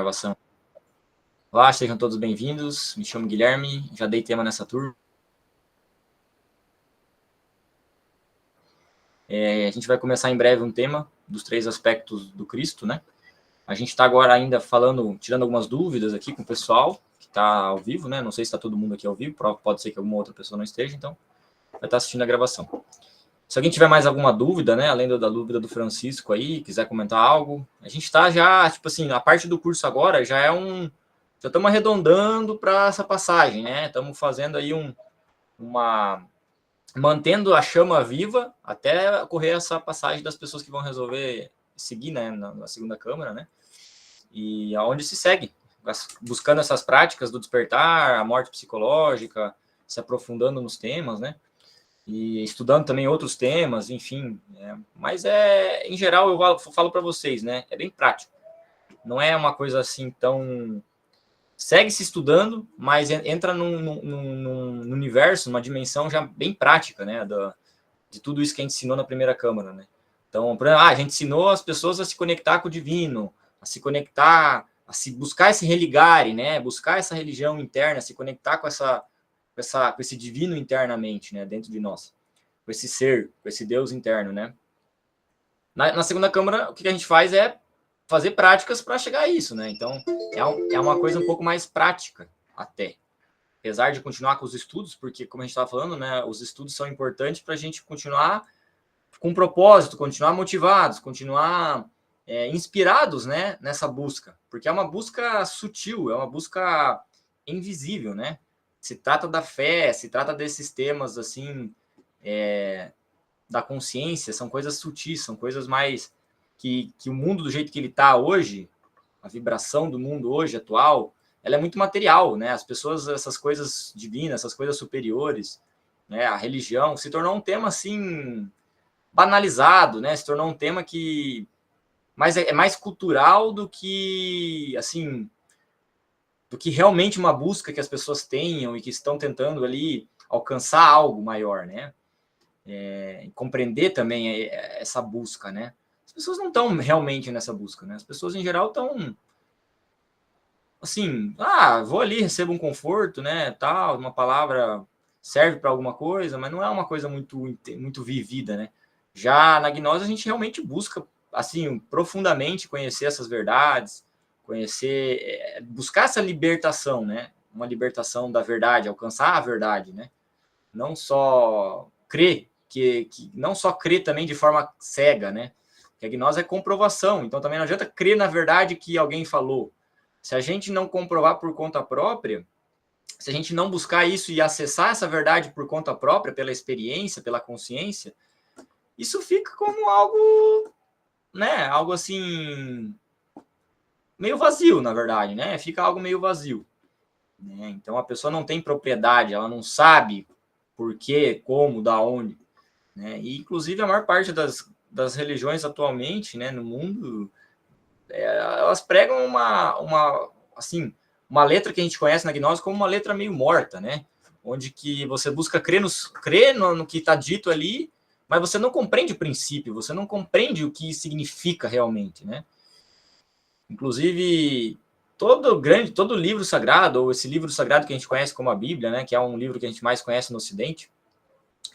gravação. Olá, sejam todos bem-vindos. Me chamo Guilherme, já dei tema nessa turma. A gente vai começar em breve um tema dos 3 aspectos do Cristo, né? A gente está agora ainda tirando algumas dúvidas aqui com o pessoal que está ao vivo, né? Não sei se está todo mundo aqui ao vivo, pode ser que alguma outra pessoa não esteja, então vai estar assistindo a gravação. Se alguém tiver mais alguma dúvida, né, além da dúvida do Francisco aí, quiser comentar algo, a gente está já, tipo assim, a parte do curso agora já estamos arredondando para essa passagem, né? Estamos fazendo aí mantendo a chama viva até ocorrer essa passagem das pessoas que vão resolver seguir, né, na segunda câmara, né? E aonde se segue, buscando essas práticas do despertar, a morte psicológica, se aprofundando nos temas, né? E estudando também outros temas, enfim. Mas em geral, eu falo para vocês, né? É bem prático. Não é uma coisa assim tão... Segue se estudando, mas entra num universo, numa dimensão já bem prática, né? De tudo isso que a gente ensinou na primeira câmara, né? Então, por exemplo, a gente ensinou as pessoas a se conectar com o divino, a se conectar, a buscar esse religare, né? Buscar essa religião interna, se conectar com esse divino internamente, né? Dentro de nós. Com esse ser, com esse Deus interno, né? Na segunda câmara, o que a gente faz é fazer práticas para chegar a isso, né? Então, é uma coisa um pouco mais prática, até. Apesar de continuar com os estudos, porque, como a gente estava falando, né, os estudos são importantes para a gente continuar com propósito, continuar motivados, continuar inspirados, né, nessa busca. Porque é uma busca sutil, é uma busca invisível, né? Se trata da fé, se trata desses temas, assim, da consciência, são coisas sutis, são coisas mais que o mundo do jeito que ele está hoje, a vibração do mundo hoje atual, ela é muito material, né? As pessoas, essas coisas divinas, essas coisas superiores, né? A religião se tornou um tema assim banalizado, né? Se tornou um tema que é mais cultural do que assim do que realmente uma busca que as pessoas tenham e que estão tentando ali alcançar algo maior, né? Compreender também essa busca, né? As pessoas não estão realmente nessa busca, né? As pessoas em geral estão assim, vou ali, recebo um conforto, né? Tal, uma palavra serve para alguma coisa, mas não é uma coisa muito vivida, né? Já na gnose a gente realmente busca assim profundamente conhecer essas verdades, buscar essa libertação, né? Uma libertação da verdade, alcançar a verdade, né? Não só crer, que não só crer também de forma cega, né? Que a gnose é comprovação, então também não adianta crer na verdade que alguém falou. Se a gente não comprovar por conta própria, se a gente não buscar isso e acessar essa verdade por conta própria, pela experiência, pela consciência, isso fica como algo, né? Algo assim meio vazio, na verdade, né? Fica algo meio vazio. Né? Então a pessoa não tem propriedade, ela não sabe por quê, como, da onde. Né? E, inclusive, a maior parte das religiões atualmente, né, no mundo, elas pregam uma letra que a gente conhece na gnose como uma letra meio morta, né? Onde que você busca crer no que está dito ali, mas você não compreende o princípio, você não compreende o que significa realmente, né? Inclusive, todo livro sagrado, ou esse livro sagrado que a gente conhece como a Bíblia, né, que é um livro que a gente mais conhece no Ocidente,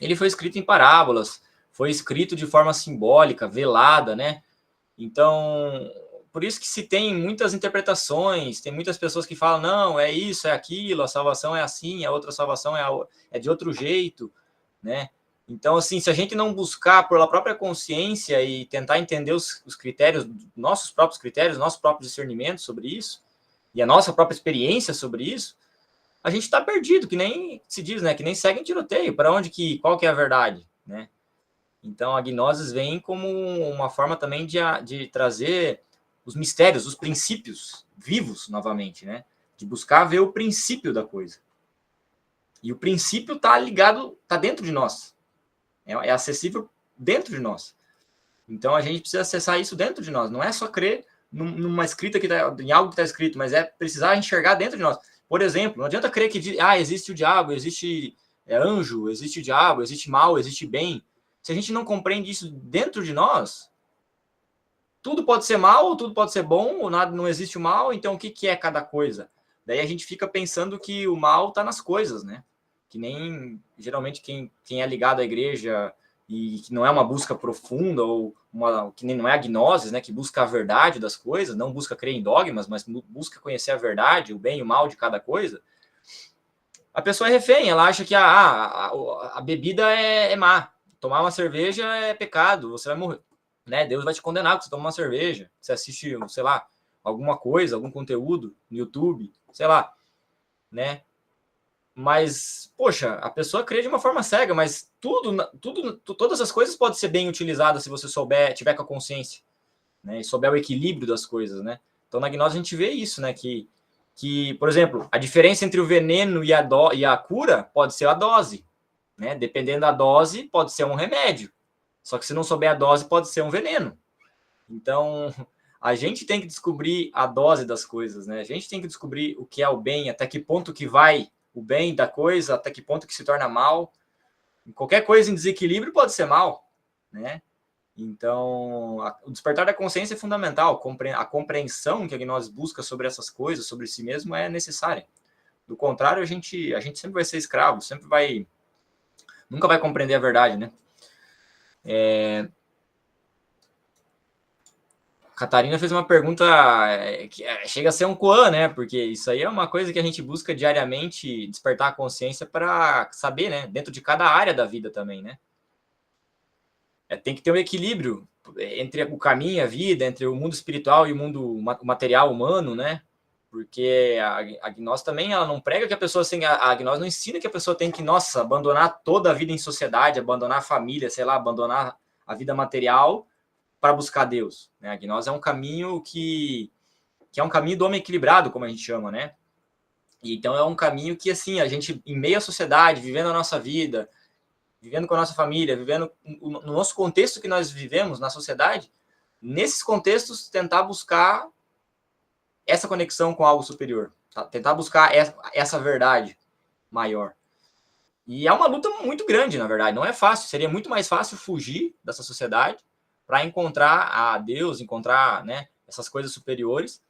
ele foi escrito em parábolas, foi escrito de forma simbólica, velada, né? Então, por isso que se tem muitas interpretações, tem muitas pessoas que falam, não, é isso, é aquilo, a salvação é assim, a outra salvação é de outro jeito, né? Então, assim, se a gente não buscar pela própria consciência e tentar entender os critérios, nossos próprios critérios, nosso próprio discernimento sobre isso, e a nossa própria experiência sobre isso, a gente está perdido, que nem se diz, né? Que nem segue em tiroteio, para qual que é a verdade, né? Então, a gnose vem como uma forma também de trazer os mistérios, os princípios vivos novamente, né? De buscar ver o princípio da coisa. E o princípio está ligado, está dentro de nós. É acessível dentro de nós. Então, a gente precisa acessar isso dentro de nós. Não é só crer numa escrita em algo que está escrito, mas é precisar enxergar dentro de nós. Por exemplo, não adianta crer que existe o diabo, existe anjo, existe diabo, existe mal, existe bem. Se a gente não compreende isso dentro de nós, tudo pode ser mal, ou tudo pode ser bom, ou nada, não existe o mal, então o que, que é cada coisa? Daí a gente fica pensando que o mal está nas coisas, né? Que nem, geralmente, quem é ligado à igreja e que não é uma busca profunda, ou que nem não é a gnose, né? Que busca a verdade das coisas, não busca crer em dogmas, mas busca conhecer a verdade, o bem e o mal de cada coisa. A pessoa é refém, ela acha que a bebida é má. Tomar uma cerveja é pecado, você vai morrer. Né? Deus vai te condenar porque você toma uma cerveja, você assiste, sei lá, alguma coisa, algum conteúdo no YouTube, sei lá, né? Mas, poxa, a pessoa crê de uma forma cega, mas todas as coisas podem ser bem utilizadas se você souber, tiver com a consciência, né? E souber o equilíbrio das coisas, né? Então, na gnose a gente vê isso, né? Que, por exemplo, a diferença entre o veneno e a cura pode ser a dose, né? Dependendo da dose, pode ser um remédio. Só que se não souber a dose, pode ser um veneno. Então, a gente tem que descobrir a dose das coisas, né? A gente tem que descobrir o que é o bem, até que ponto que vai o bem da coisa, até que ponto que se torna mal. Qualquer coisa em desequilíbrio pode ser mal, né? Então, o despertar da consciência é fundamental. A compreensão que a gnose busca sobre essas coisas, sobre si mesmo, é necessária. Do contrário, a gente sempre vai ser escravo, nunca vai compreender a verdade, né? Catarina fez uma pergunta que chega a ser um koan, né? Porque isso aí é uma coisa que a gente busca diariamente despertar a consciência para saber, né? Dentro de cada área da vida também, né? Tem que ter um equilíbrio entre o caminho, a vida, entre o mundo espiritual e o mundo material humano, né? Porque a gnose também, ela não prega que a pessoa, assim, a gnose não ensina que a pessoa tem que, nossa, abandonar toda a vida em sociedade, abandonar a família, sei lá, abandonar a vida material para buscar Deus, né? A gnose é um caminho que é um caminho do homem equilibrado, como a gente chama, né? E então é um caminho que, assim, a gente, em meio à sociedade, vivendo a nossa vida, vivendo com a nossa família, vivendo no nosso contexto que nós vivemos na sociedade, nesses contextos, tentar buscar essa conexão com algo superior, tá? Tentar buscar essa verdade maior. E é uma luta muito grande, na verdade, não é fácil. Seria muito mais fácil fugir dessa sociedade para encontrar a Deus, encontrar, né, essas coisas superiores,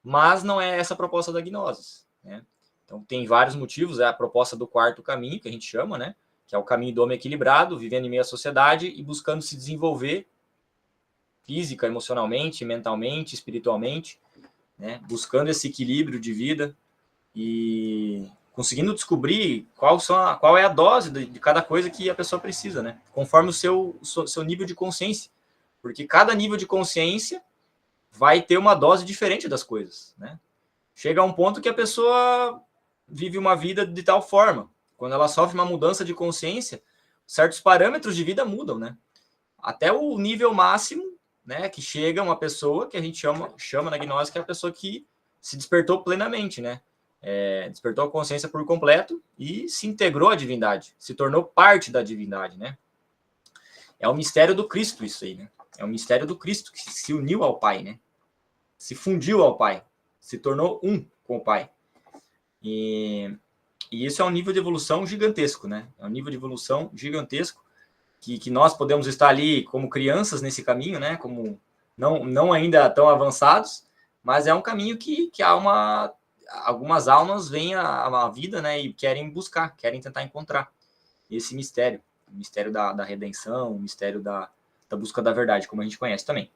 mas não é essa a proposta da gnose, né? Então tem vários motivos, é a proposta do quarto caminho, que a gente chama, né, que é o caminho do homem equilibrado, vivendo em meio à sociedade e buscando se desenvolver física, emocionalmente, mentalmente, espiritualmente, né, buscando esse equilíbrio de vida e conseguindo descobrir qual é a dose de cada coisa que a pessoa precisa, né, conforme o seu nível de consciência, porque cada nível de consciência vai ter uma dose diferente das coisas, né? Chega a um ponto que a pessoa vive uma vida de tal forma, quando ela sofre uma mudança de consciência, certos parâmetros de vida mudam, né? Até o nível máximo, né, que chega uma pessoa que a gente chama na gnose, que é a pessoa que se despertou plenamente, né? Despertou a consciência por completo e se integrou à divindade, se tornou parte da divindade, né? É o mistério do Cristo isso aí, né? É o mistério do Cristo que se uniu ao Pai, né? Se fundiu ao Pai, se tornou um com o Pai. E isso é um nível de evolução gigantesco, né? É um nível de evolução gigantesco que nós podemos estar ali como crianças nesse caminho, né? Como não ainda tão avançados, mas é um caminho que algumas almas vêm à vida, né? E querem buscar, querem tentar encontrar esse mistério, o mistério da redenção, o mistério da busca da verdade, como a gente conhece também.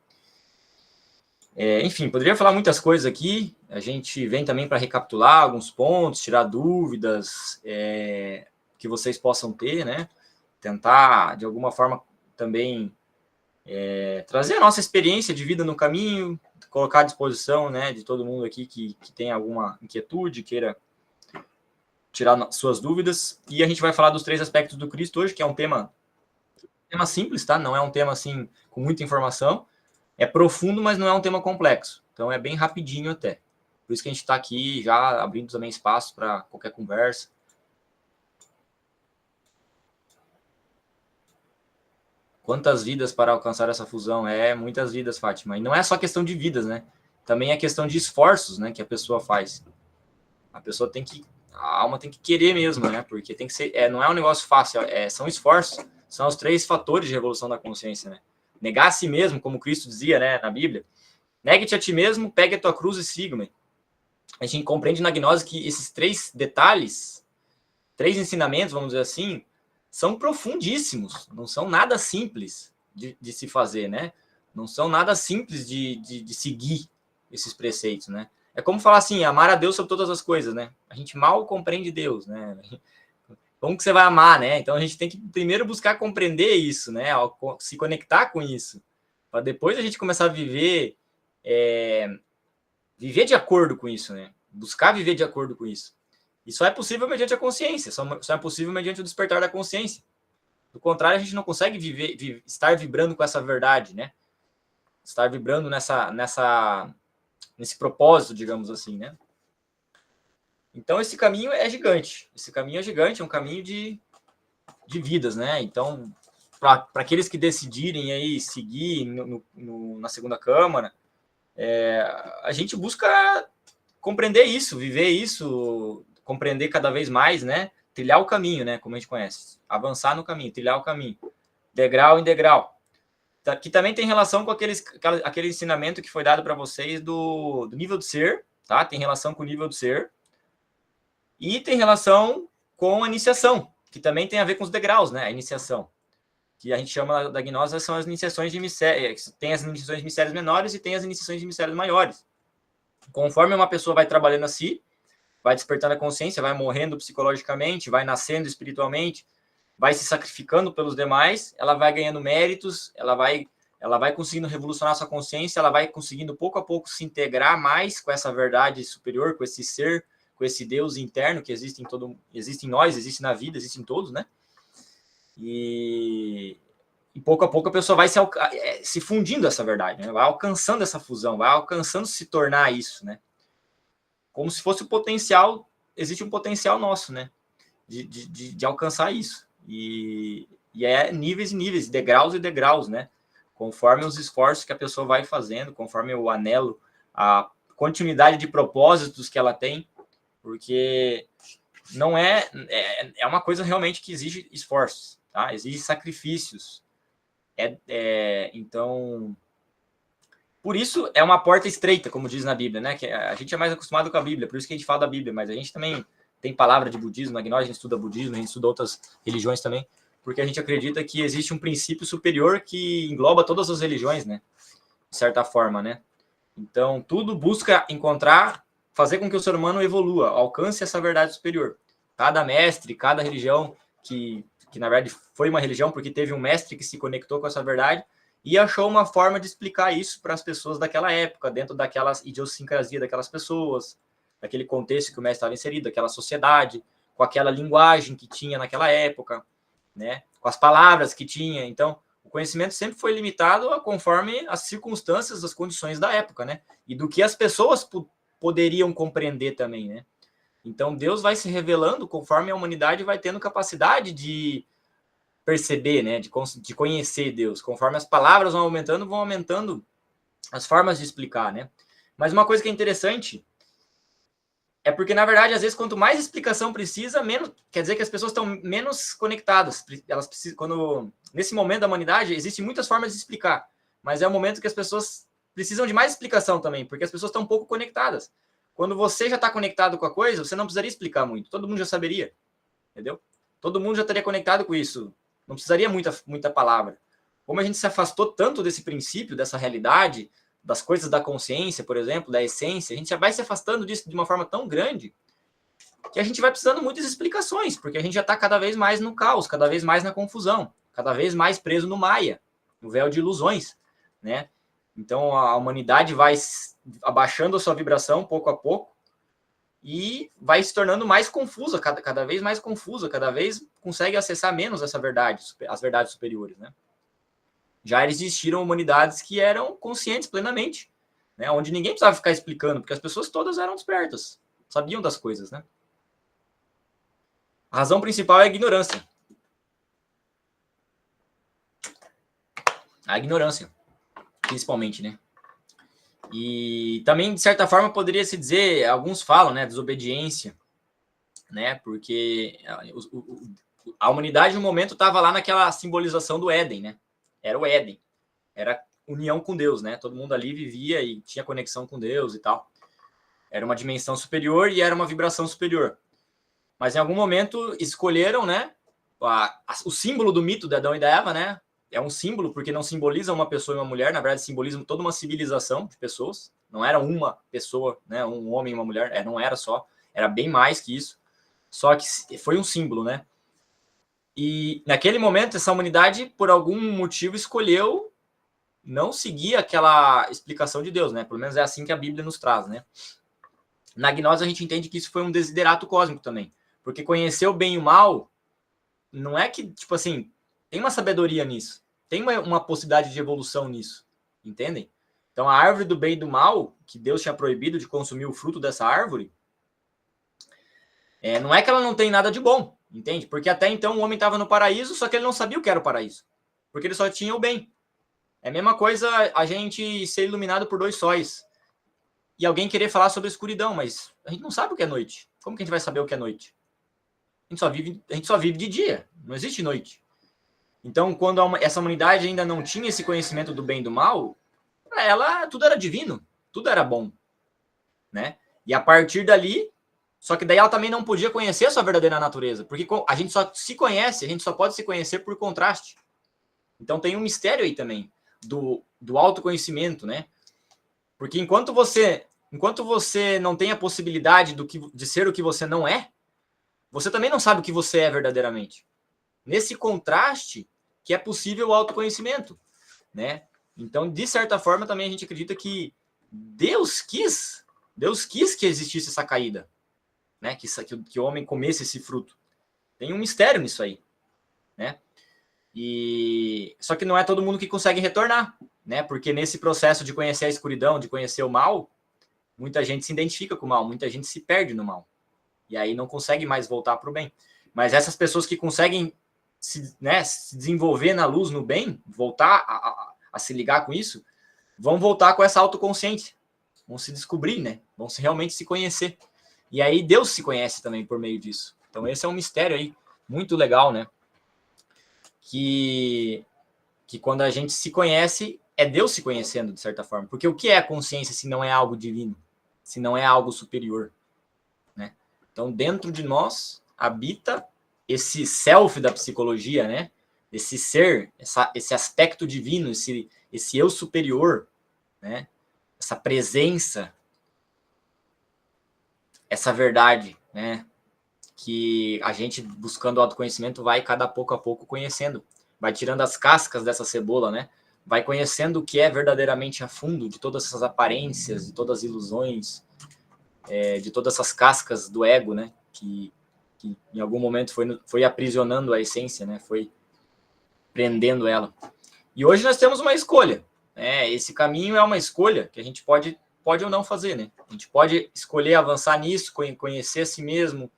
Enfim, poderia falar muitas coisas aqui. A gente vem também para recapitular alguns pontos, tirar dúvidas que vocês possam ter, né? Tentar, de alguma forma, também trazer a nossa experiência de vida no caminho, colocar à disposição, né, de todo mundo aqui que tem alguma inquietude, queira tirar suas dúvidas. E a gente vai falar dos 3 aspectos do Cristo hoje, que é um tema simples, tá? Não é um tema assim com muita informação. É profundo, mas não é um tema complexo. Então é bem rapidinho até. Por isso que a gente está aqui já abrindo também espaço para qualquer conversa. Quantas vidas para alcançar essa fusão? Muitas vidas, Fátima. E não é só questão de vidas, né? Também é questão de esforços, né, que a pessoa faz. A pessoa a alma tem que querer mesmo, né? Porque tem que ser, não é um negócio fácil, são esforços. São os 3 fatores de revolução da consciência, né? negar a si mesmo, como Cristo dizia, né, na Bíblia. Negue-te a ti mesmo, pegue a tua cruz e siga-me. A gente compreende na gnose que esses 3 detalhes, 3 ensinamentos, vamos dizer assim, são profundíssimos, não são nada simples de se fazer, né? Não são nada simples de seguir esses preceitos, né? É como falar assim, amar a Deus sobre todas as coisas, né? A gente mal compreende Deus, né? Como que você vai amar, né? Então a gente tem que primeiro buscar compreender isso, né? Se conectar com isso, para depois a gente começar a viver, viver de acordo com isso, né? Buscar viver de acordo com isso. E só é possível mediante a consciência, só é possível mediante o despertar da consciência. Do contrário, a gente não consegue estar vibrando com essa verdade, né? Estar vibrando nesse propósito, digamos assim, né? Então, esse caminho é gigante. Esse caminho é gigante, é um caminho de vidas, né? Então, para aqueles que decidirem aí seguir na segunda Câmara, a gente busca compreender isso, viver isso, compreender cada vez mais, né? Trilhar o caminho, né? Como a gente conhece. Avançar no caminho, trilhar o caminho. Degrau em degrau. Que também tem relação com aquele ensinamento que foi dado para vocês do nível do ser, tá? Tem relação com o nível do ser. E tem relação com a iniciação, que também tem a ver com os degraus, né? A iniciação. Que a gente chama da gnose são as iniciações de mistérios. Tem as iniciações de mistérios menores e tem as iniciações de mistérios maiores. Conforme uma pessoa vai trabalhando a si, vai despertando a consciência, vai morrendo psicologicamente, vai nascendo espiritualmente, vai se sacrificando pelos demais, ela vai ganhando méritos, ela vai conseguindo revolucionar sua consciência, ela vai conseguindo pouco a pouco se integrar mais com essa verdade superior, com esse ser, com esse Deus interno que existe em nós, existe na vida, existe em todos, né? E pouco a pouco a pessoa vai se fundindo essa verdade, né? Vai alcançando essa fusão, vai alcançando se tornar isso, né? Como se fosse o potencial, existe um potencial nosso, né? De alcançar isso. E é níveis e níveis, degraus e degraus, né? Conforme os esforços que a pessoa vai fazendo, conforme o anelo, a continuidade de propósitos que ela tem, porque não é uma coisa realmente que exige esforços, tá? Exige sacrifícios. Então, por isso é uma porta estreita, como diz na Bíblia, né? Que a gente é mais acostumado com a Bíblia, por isso que a gente fala da Bíblia, mas a gente também tem palavra de budismo, na Gnose a gente estuda budismo, a gente estuda outras religiões também, porque a gente acredita que existe um princípio superior que engloba todas as religiões, né? De certa forma, né? Então, tudo busca fazer com que o ser humano evolua, alcance essa verdade superior. Cada mestre, cada religião que na verdade foi uma religião porque teve um mestre que se conectou com essa verdade e achou uma forma de explicar isso para as pessoas daquela época, dentro daquela idiosincrasia daquelas pessoas, daquele contexto que o mestre estava inserido, daquela sociedade, com aquela linguagem que tinha naquela época, né? Com as palavras que tinha. Então, o conhecimento sempre foi limitado conforme as circunstâncias, as condições da época, né? E do que as pessoas poderiam compreender também, né? Então, Deus vai se revelando conforme a humanidade vai tendo capacidade de perceber, né? De conhecer Deus. Conforme as palavras vão aumentando as formas de explicar, né? Mas uma coisa que é interessante é porque, na verdade, às vezes, quanto mais explicação precisa, menos. Quer dizer que as pessoas estão menos conectadas. Elas precisam. Nesse momento da humanidade, existem muitas formas de explicar. Mas é o momento que as pessoas precisam de mais explicação também, porque as pessoas estão um pouco conectadas. Quando você já está conectado com a coisa, você não precisaria explicar muito. Todo mundo já saberia. Entendeu? Todo mundo já estaria conectado com isso. Não precisaria muita palavra. Como a gente se afastou tanto desse princípio, dessa realidade, das coisas da consciência, por exemplo, da essência, a gente já vai se afastando disso de uma forma tão grande que a gente vai precisando de muitas explicações, porque a gente já está cada vez mais no caos, cada vez mais na confusão, cada vez mais preso no Maia, no véu de ilusões, né? Então a humanidade vai abaixando a sua vibração pouco a pouco e vai se tornando mais confusa, cada vez mais confusa, cada vez consegue acessar menos essa verdade, as verdades superiores, né? Já existiram humanidades que eram conscientes plenamente, né? Onde ninguém precisava ficar explicando, porque as pessoas todas eram despertas, sabiam das coisas, né? A razão principal é a ignorância. A ignorância, principalmente, né? E também, de certa forma, poderia se dizer, alguns falam, né, desobediência, né? Porque a humanidade, no momento, estava lá naquela simbolização do Éden, né? Era o Éden. era união com Deus, né? Todo mundo ali vivia e tinha conexão com Deus e tal. Era uma dimensão superior e era uma vibração superior. Mas em algum momento escolheram, né? O símbolo do mito de Adão e da Eva, né? É um símbolo porque não simboliza uma pessoa e uma mulher, na verdade simboliza toda uma civilização de pessoas. Não era uma pessoa, né? Um homem e uma mulher, não era só, era bem mais que isso. Só que foi um símbolo, né? E naquele momento essa humanidade, por algum motivo, escolheu não seguir aquela explicação de Deus, né? Pelo menos é assim que a Bíblia nos traz, né? Na gnose a gente entende que isso foi um desiderato cósmico também, porque conhecer o bem e o mal não é que, tipo assim, tem uma sabedoria nisso, tem uma possibilidade de evolução nisso, entendem? Então a árvore do bem e do mal, que Deus tinha proibido de consumir o fruto dessa árvore, não é que ela não tem nada de bom, entende? Porque até então o homem estava no paraíso, só que ele não sabia o que era o paraíso, porque ele só tinha o bem. É a mesma coisa a gente ser iluminado por 2 sóis e alguém querer falar sobre a escuridão, mas a gente não sabe o que é noite. Como que a gente vai saber o que é noite? A gente só vive de dia, não existe noite. Então, quando essa humanidade ainda não tinha esse conhecimento do bem e do mal, para ela tudo era divino, tudo era bom, né? E a partir dali, só que daí ela também não podia conhecer a sua verdadeira natureza, porque a gente só se conhece, a gente só pode se conhecer por contraste. Então tem um mistério aí também do autoconhecimento, né? Porque enquanto você não tem a possibilidade de ser o que você não é, você também não sabe o que você é verdadeiramente. Nesse contraste que é possível o autoconhecimento, né? Então, de certa forma, também a gente acredita que Deus quis que existisse essa caída, né? Que o homem comesse esse fruto. Tem um mistério nisso aí, né? Só que não é todo mundo que consegue retornar, né? Porque nesse processo de conhecer a escuridão, de conhecer o mal, muita gente se identifica com o mal, muita gente se perde no mal. E aí não consegue mais voltar para o bem. Mas essas pessoas que conseguem se desenvolver na luz, no bem, voltar a se ligar com isso, vão voltar com essa autoconsciência, vão se descobrir, né? Vão realmente se conhecer. E aí Deus se conhece também por meio disso. Então esse é um mistério aí muito legal, né? Que quando a gente se conhece, é Deus se conhecendo, de certa forma. Porque o que é a consciência se não é algo divino? Se não é algo superior? Né? Então, dentro de nós, habita esse self da psicologia, né? Esse ser, esse aspecto divino, esse eu superior, né? Essa presença, essa verdade, né? Que a gente, buscando o autoconhecimento, vai cada pouco a pouco conhecendo. Vai tirando as cascas dessa cebola, né? Vai conhecendo o que é verdadeiramente a fundo, de todas essas aparências, de todas as ilusões, de todas essas cascas do ego, né? Que em algum momento foi aprisionando a essência, né? Foi prendendo ela. E hoje nós temos uma escolha, né? Esse caminho é uma escolha que a gente pode ou não fazer, né? A gente pode escolher avançar nisso, conhecer a si mesmo,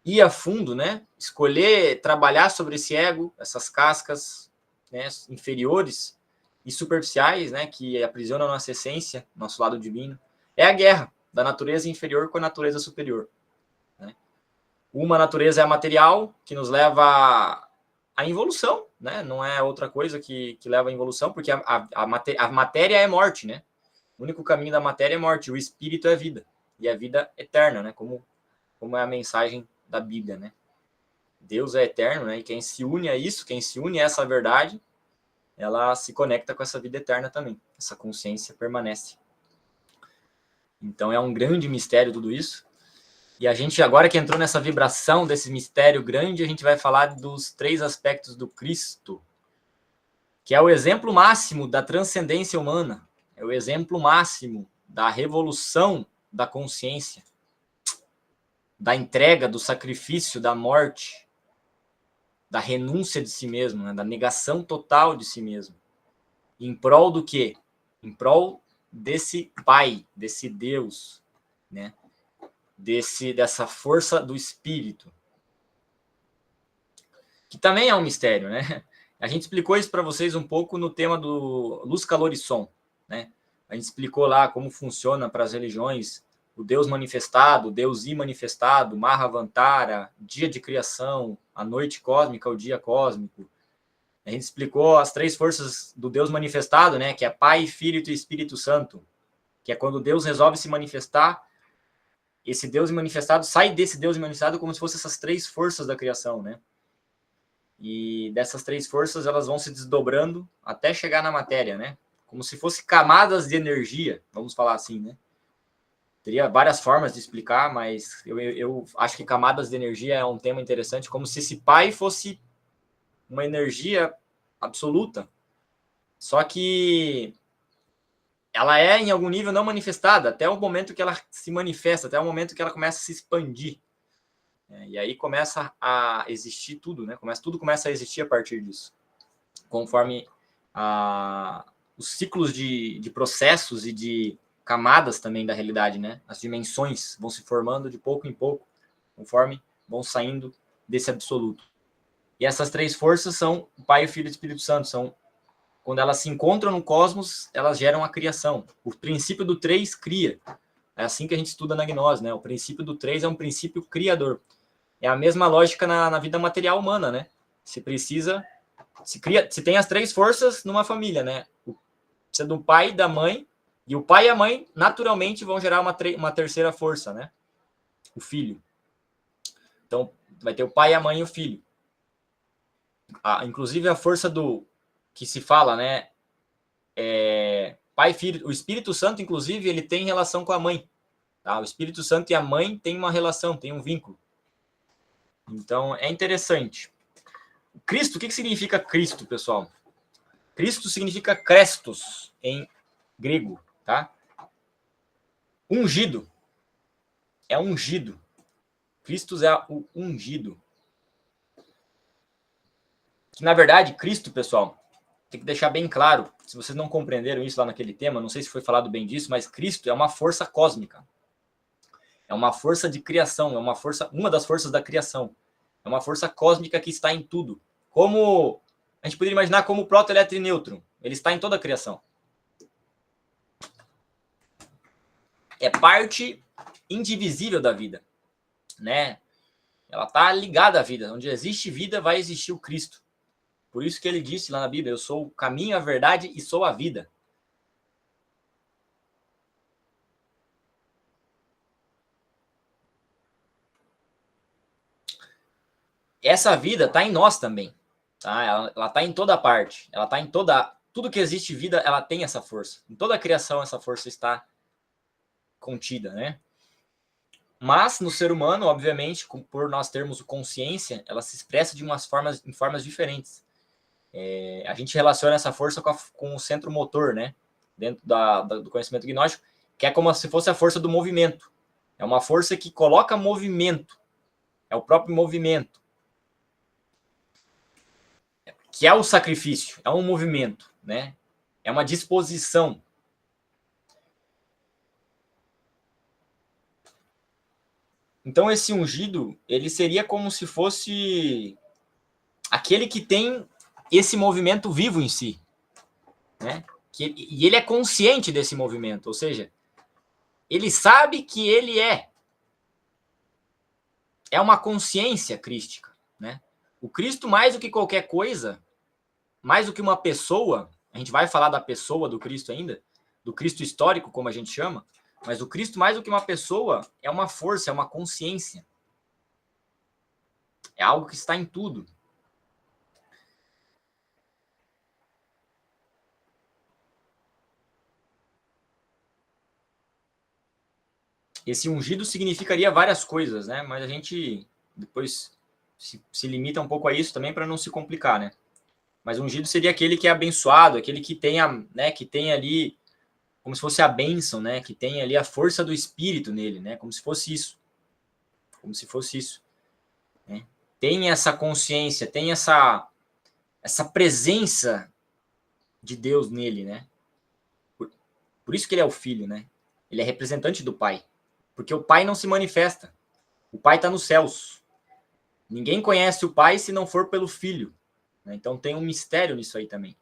ir a fundo, né? Escolher trabalhar sobre esse ego, essas cascas, né, inferiores e superficiais, né, que aprisionam a nossa essência, nosso lado divino. É a guerra da natureza inferior com a natureza superior. Né? Uma natureza é a material, que nos leva à involução, né? Não é outra coisa que leva à involução, porque a matéria é morte, né? O único caminho da matéria é morte, o espírito é vida, e a vida eterna, né? Como é a mensagem da Bíblia, né? Deus é eterno, né? E quem se une a isso, quem se une a essa verdade, ela se conecta com essa vida eterna também. Essa consciência permanece. Então é um grande mistério tudo isso. E a gente, agora que entrou nessa vibração desse mistério grande, a gente vai falar dos 3 aspectos do Cristo, que é o exemplo máximo da transcendência humana, é o exemplo máximo da revolução da consciência, da entrega, do sacrifício, da morte, da renúncia de si mesmo, né? Da negação total de si mesmo. Em prol do quê? Em prol desse Pai, desse Deus, né? Dessa força do Espírito. Que também é um mistério, né? A gente explicou isso para vocês um pouco no tema do Luz, Calor e Som, né? A gente explicou lá como funciona para as religiões o Deus manifestado, o Deus imanifestado, Mahavantara, dia de criação, a noite cósmica, o dia cósmico, A gente explicou as 3 forças do Deus manifestado, né? Que é Pai, Filho e Espírito Santo. Que é quando Deus resolve se manifestar, esse Deus manifestado sai desse Deus manifestado como se fossem essas 3 forças da criação, né? E dessas 3 forças, elas vão se desdobrando até chegar na matéria, né? Como se fossem camadas de energia, vamos falar assim, né? Teria várias formas de explicar, mas eu acho que camadas de energia é um tema interessante, como se esse Pai fosse uma energia absoluta, só que ela é, em algum nível, não manifestada, até o momento que ela se manifesta, até o momento que ela começa a se expandir. E aí começa a existir tudo, né? Tudo começa a existir a partir disso. Conforme os ciclos de processos e de camadas também da realidade, né? As dimensões vão se formando de pouco em pouco, conforme vão saindo desse absoluto. E essas 3 forças são o Pai, o Filho e o Espírito Santo. Quando elas se encontram no cosmos, elas geram a criação. O princípio do 3 cria. É assim que a gente estuda na gnose, né? O princípio do 3 é um princípio criador. É a mesma lógica na vida material humana, né? Se tem as 3 forças numa família, né? Precisa do pai e da mãe, e o pai e a mãe naturalmente vão gerar uma terceira força, né? O filho. Então, vai ter o pai, a mãe e o filho. Inclusive a força que se fala, né? Pai, filho, o Espírito Santo, inclusive, ele tem relação com a mãe. Tá? O Espírito Santo e a mãe têm uma relação, têm um vínculo. Então, é interessante. Cristo, o que significa Cristo, pessoal? Cristo significa Christos, em grego, tá? Ungido. É ungido. Cristo é o ungido. Que, na verdade, Cristo, pessoal, tem que deixar bem claro, se vocês não compreenderam isso lá naquele tema, não sei se foi falado bem disso, mas Cristo é uma força cósmica. É uma força de criação, uma das forças da criação. É uma força cósmica que está em tudo. Como a gente poderia imaginar como o próton, elétron e nêutron. Ele está em toda a criação. É parte indivisível da vida, né? Ela está ligada à vida. Onde existe vida, vai existir o Cristo. Por isso que ele disse lá na Bíblia, eu sou o caminho, a verdade e sou a vida. Essa vida está em nós também. Tá? Ela está em toda parte. Ela está em tudo que existe vida, ela tem essa força. Em toda a criação, essa força está contida, né? Mas no ser humano, obviamente, por nós termos consciência, ela se expressa em formas diferentes. A gente relaciona essa força com o centro motor, né? Dentro do conhecimento gnóstico, que é como se fosse a força do movimento. É uma força que coloca movimento. É o próprio movimento. Que é o sacrifício, é um movimento, né? É uma disposição. Então esse ungido, ele seria como se fosse aquele que tem esse movimento vivo em si, né? E ele é consciente desse movimento, ou seja, ele sabe que ele é uma consciência crística, né? O Cristo, mais do que qualquer coisa, mais do que uma pessoa, a gente vai falar da pessoa do Cristo ainda, do Cristo histórico, como a gente chama, mas o Cristo, mais do que uma pessoa, é uma força, é uma consciência. É algo que está em tudo. Esse ungido significaria várias coisas, né? Mas a gente depois se limita um pouco a isso também para não se complicar, né? Mas ungido seria aquele que é abençoado, aquele que tem ali como se fosse a bênção, né? Que tem ali a força do Espírito nele, né? Como se fosse isso. Como se fosse isso. Né? Tem essa consciência, tem essa presença de Deus nele, né? Por isso que ele é o Filho, né? Ele é representante do Pai. Porque o Pai não se manifesta. O Pai está nos céus. Ninguém conhece o Pai se não for pelo Filho. Né? Então tem um mistério nisso aí também.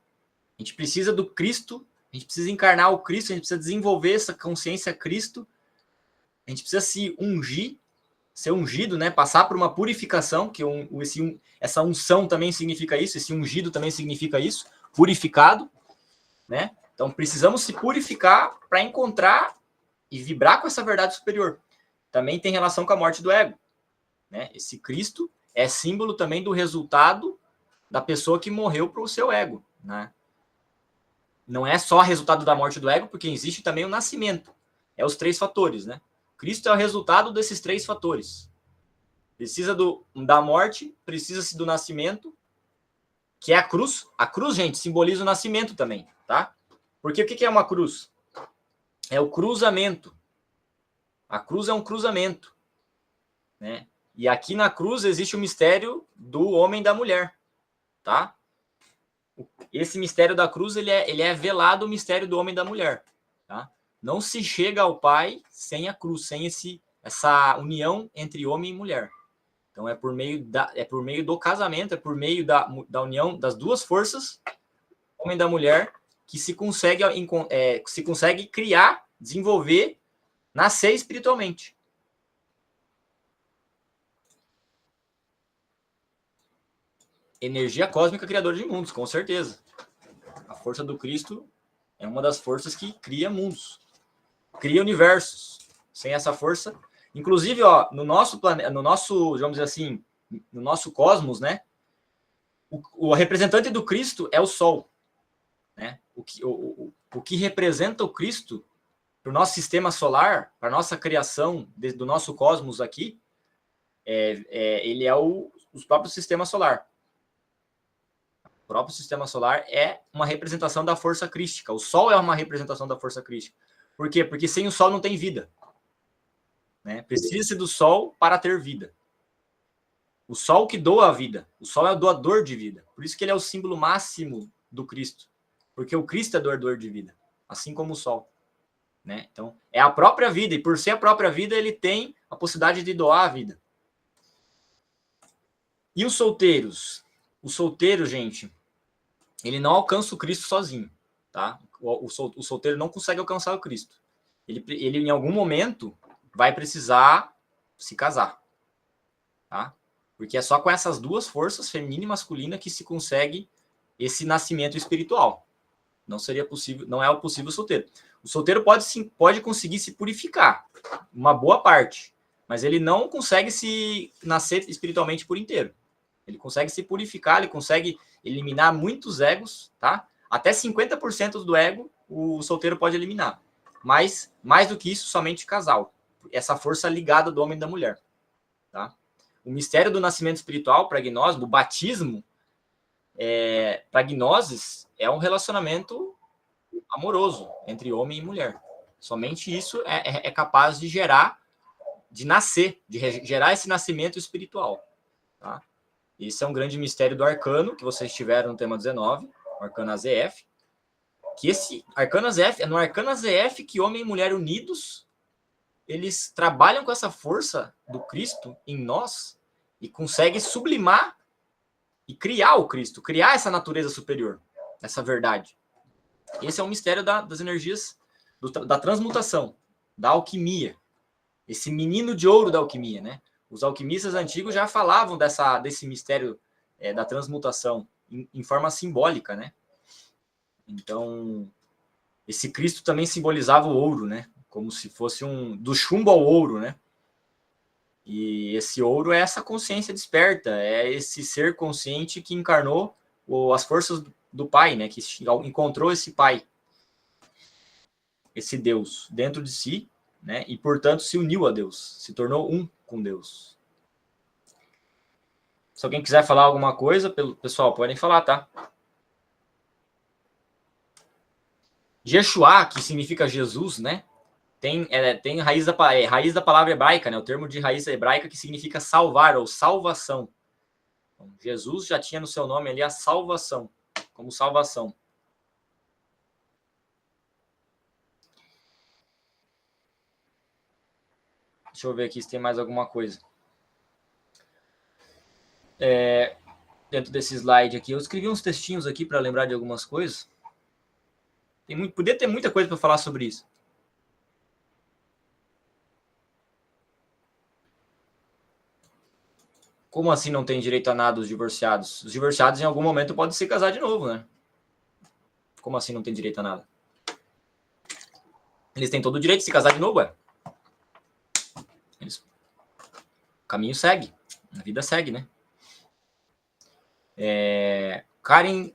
A gente precisa do Cristo, a gente precisa encarnar o Cristo, a gente precisa desenvolver essa consciência Cristo, a gente precisa se ungir ser ungido, né? Passar por uma purificação, que essa unção também significa isso, esse ungido também significa isso, purificado, né? Então precisamos se purificar para encontrar e vibrar com essa verdade superior. Também tem relação com a morte do ego, né? Esse Cristo é símbolo também do resultado da pessoa que morreu para o seu ego, né? Não é só resultado da morte do ego, porque existe também o nascimento. É os 3 fatores, né? Cristo é o resultado desses 3 fatores. Precisa da morte, precisa-se do nascimento, que é a cruz. A cruz, gente, simboliza o nascimento também, tá? Porque o que é uma cruz? É o cruzamento. A cruz é um cruzamento, né? E aqui na cruz existe o mistério do homem e da mulher, tá? Esse mistério da cruz, ele é velado o mistério do homem e da mulher, tá? Não se chega ao Pai sem a cruz, sem essa união entre homem e mulher. Então é por meio do casamento, é por meio da união das duas forças, homem e da mulher, que se consegue criar, desenvolver, nascer espiritualmente. Energia cósmica criadora de mundos, com certeza. A força do Cristo é uma das forças que cria mundos, cria universos. Sem essa força, inclusive, ó, no nosso planeta, vamos dizer assim, no nosso cosmos, né? O representante do Cristo é o Sol, né? O que representa o Cristo para o nosso sistema solar, para a nossa criação do nosso cosmos aqui, ele é o próprio sistema solar. O próprio sistema solar é uma representação da força crística. O Sol é uma representação da força crística. Por quê? Porque sem o Sol não tem vida. Né? Precisa-se do Sol para ter vida. O Sol que doa a vida. O Sol é o doador de vida. Por isso que ele é o símbolo máximo do Cristo. Porque o Cristo é doador de vida. Assim como o Sol. Né? Então, é a própria vida. E por ser a própria vida, ele tem a possibilidade de doar a vida. E os solteiros? O solteiro, gente, ele não alcança o Cristo sozinho. Tá? O solteiro não consegue alcançar o Cristo. Ele em algum momento, vai precisar se casar. Tá? Porque é só com essas duas forças, feminina e masculina, que se consegue esse nascimento espiritual. Não seria possível, não é o possível solteiro. O solteiro pode conseguir se purificar, uma boa parte, mas ele não consegue se nascer espiritualmente por inteiro. Ele consegue se purificar, ele consegue eliminar muitos egos, tá? Até 50% do ego o solteiro pode eliminar. Mas, mais do que isso, somente casal. Essa força ligada do homem e da mulher, tá? O mistério do nascimento espiritual, pragnosmo, o batismo, pragnoses, é um relacionamento amoroso entre homem e mulher. Somente isso é capaz de nascer, de gerar esse nascimento espiritual. Tá? Esse é um grande mistério do arcano, que vocês tiveram no tema 19, o arcano AZF. Que esse arcano AZF, é no arcano AZF que homem e mulher unidos, eles trabalham com essa força do Cristo em nós e conseguem sublimar e criar o Cristo, criar essa natureza superior, essa verdade. Esse é o mistério das energias, da transmutação, da alquimia. Esse menino de ouro da alquimia, né? Os alquimistas antigos já falavam desse mistério da transmutação em forma simbólica, né? Então, esse Cristo também simbolizava o ouro, né? Como se fosse do chumbo ao ouro, né? E esse ouro é essa consciência desperta, é esse ser consciente que encarnou as forças do Pai, né? Que encontrou esse Pai, esse Deus dentro de si, né? E portanto se uniu a Deus, se tornou um com Deus. Se alguém quiser falar alguma coisa, pessoal, podem falar, tá? Yeshua, que significa Jesus, né? Tem raiz da palavra hebraica, né? O termo de raiz hebraica que significa salvar ou salvação. Então, Jesus já tinha no seu nome ali a salvação, como salvação. Deixa eu ver aqui se tem mais alguma coisa. Dentro desse slide aqui, eu escrevi uns textinhos aqui para lembrar de algumas coisas. Podia ter muita coisa para falar sobre isso. Como assim não tem direito a nada os divorciados? Os divorciados em algum momento podem se casar de novo, né? Como assim não tem direito a nada? Eles têm todo o direito de se casar de novo, ué. O caminho segue. A vida segue, né? Karen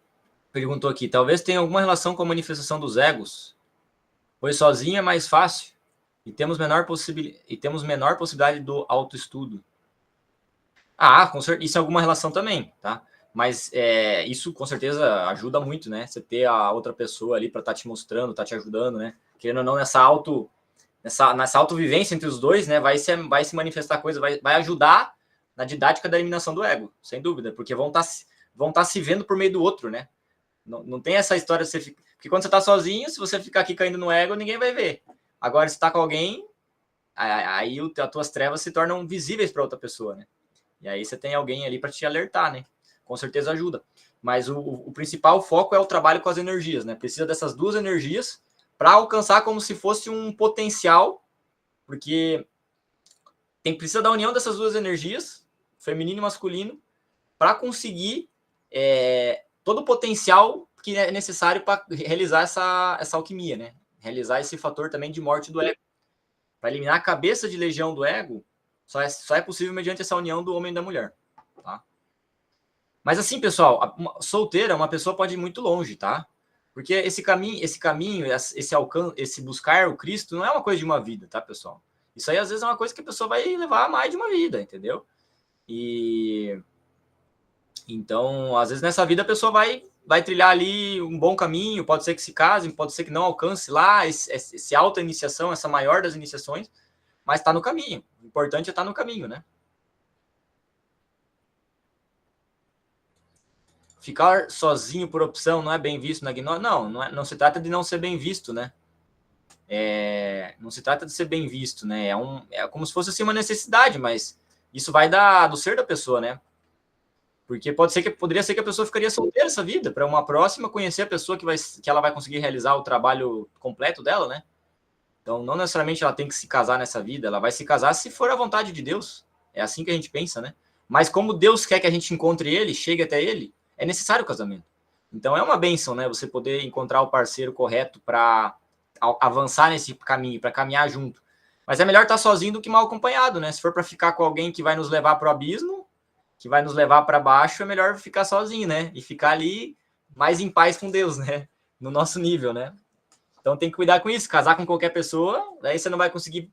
perguntou aqui, talvez tenha alguma relação com a manifestação dos egos, pois sozinho é mais fácil e temos menor possibilidade do autoestudo. Com certeza, isso é alguma relação também, tá? Mas isso com certeza ajuda muito, né? Você ter a outra pessoa ali para estar te mostrando, tá te ajudando, né? Querendo ou não, nessa autovivência entre os dois, né? Vai se manifestar coisa, vai ajudar na didática da eliminação do ego, sem dúvida, porque vão estar se vendo por meio do outro, né? Não tem essa história de você ficar... Porque quando você tá sozinho, se você ficar aqui caindo no ego, ninguém vai ver. Agora, se tá com alguém, aí as tuas trevas se tornam visíveis para outra pessoa, né? E aí você tem alguém ali para te alertar, né? Com certeza ajuda. Mas o principal foco é o trabalho com as energias, né? Precisa dessas duas energias para alcançar como se fosse um potencial, porque precisa da união dessas duas energias, feminino e masculino, para conseguir todo o potencial que é necessário para realizar essa alquimia, né? Realizar esse fator também de morte do ego. Para eliminar a cabeça de legião do ego, só é possível mediante essa união do homem e da mulher, tá? Mas assim, pessoal, solteira, uma pessoa pode ir muito longe, tá? Porque esse caminho, esse alcance, esse buscar o Cristo não é uma coisa de uma vida, tá, pessoal? Isso aí às vezes é uma coisa que a pessoa vai levar a mais de uma vida, entendeu? E então, às vezes nessa vida a pessoa vai trilhar ali um bom caminho, pode ser que se case, pode ser que não alcance lá esse auto-iniciação, essa maior das iniciações, mas está no caminho. O importante é estar no caminho, né? Ficar sozinho por opção não é bem visto na gnose? Não se trata de não ser bem visto, né? Não se trata de ser bem visto, né? É como se fosse assim, uma necessidade, mas isso vai do ser da pessoa, né? Porque poderia ser que a pessoa ficaria solteira essa vida, para uma próxima conhecer a pessoa que ela vai conseguir realizar o trabalho completo dela, né? Então, não necessariamente ela tem que se casar nessa vida, ela vai se casar se for a vontade de Deus. É assim que a gente pensa, né? Mas como Deus quer que a gente encontre ele, chegue até ele, é necessário o casamento. Então, é uma bênção, né? Você poder encontrar o parceiro correto para avançar nesse caminho, para caminhar junto. Mas é melhor estar sozinho do que mal acompanhado, né? Se for para ficar com alguém que vai nos levar para o abismo, que vai nos levar para baixo, é melhor ficar sozinho, né? E ficar ali mais em paz com Deus, né? No nosso nível, né? Então tem que cuidar com isso. Casar com qualquer pessoa, daí você não vai conseguir.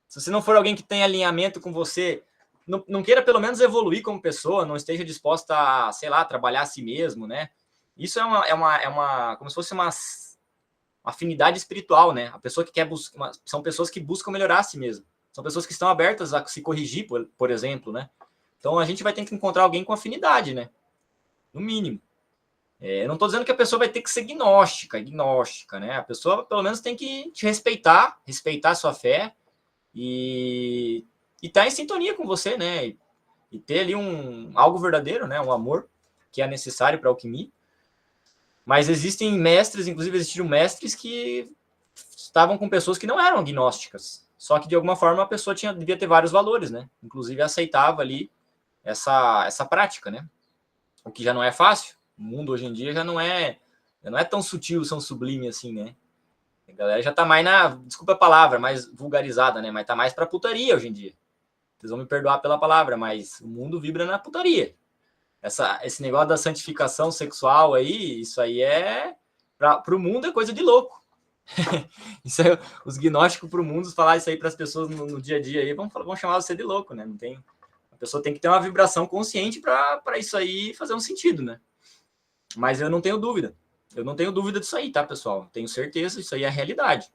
Se você não for alguém que tem alinhamento com você, não queira pelo menos evoluir como pessoa, não esteja disposta a, sei lá, trabalhar a si mesmo, né? Isso é uma como se fosse uma afinidade espiritual, né? A pessoa que quer buscar, são pessoas que buscam melhorar a si mesmo. São pessoas que estão abertas a se corrigir, por exemplo, né? Então a gente vai ter que encontrar alguém com afinidade, né? No mínimo. Eu não estou dizendo que a pessoa vai ter que ser gnóstica, né? A pessoa pelo menos tem que te respeitar a sua fé e estar em sintonia com você, né? E ter ali algo verdadeiro, né? Um amor que é necessário para a alquimia. Mas existem mestres, inclusive existiram mestres que estavam com pessoas que não eram agnósticas. Só que de alguma forma a pessoa devia ter vários valores, né? Inclusive aceitava ali essa prática, né? O que já não é fácil. O mundo hoje em dia já não é tão sutil, tão sublime assim, né? A galera já tá mais desculpa a palavra, mais vulgarizada, né? Mas tá mais pra putaria hoje em dia. Vocês vão me perdoar pela palavra, mas o mundo vibra na putaria. Esse negócio da santificação sexual aí, isso aí pro mundo é coisa de louco. Isso aí, os gnósticos pro mundo falar isso aí para as pessoas no dia a dia aí, vão chamar você de louco, né? Não tem. A pessoa tem que ter uma vibração consciente para isso aí fazer um sentido, né? Mas eu não tenho dúvida. Eu não tenho dúvida disso aí, tá, pessoal? Tenho certeza, isso aí é a realidade.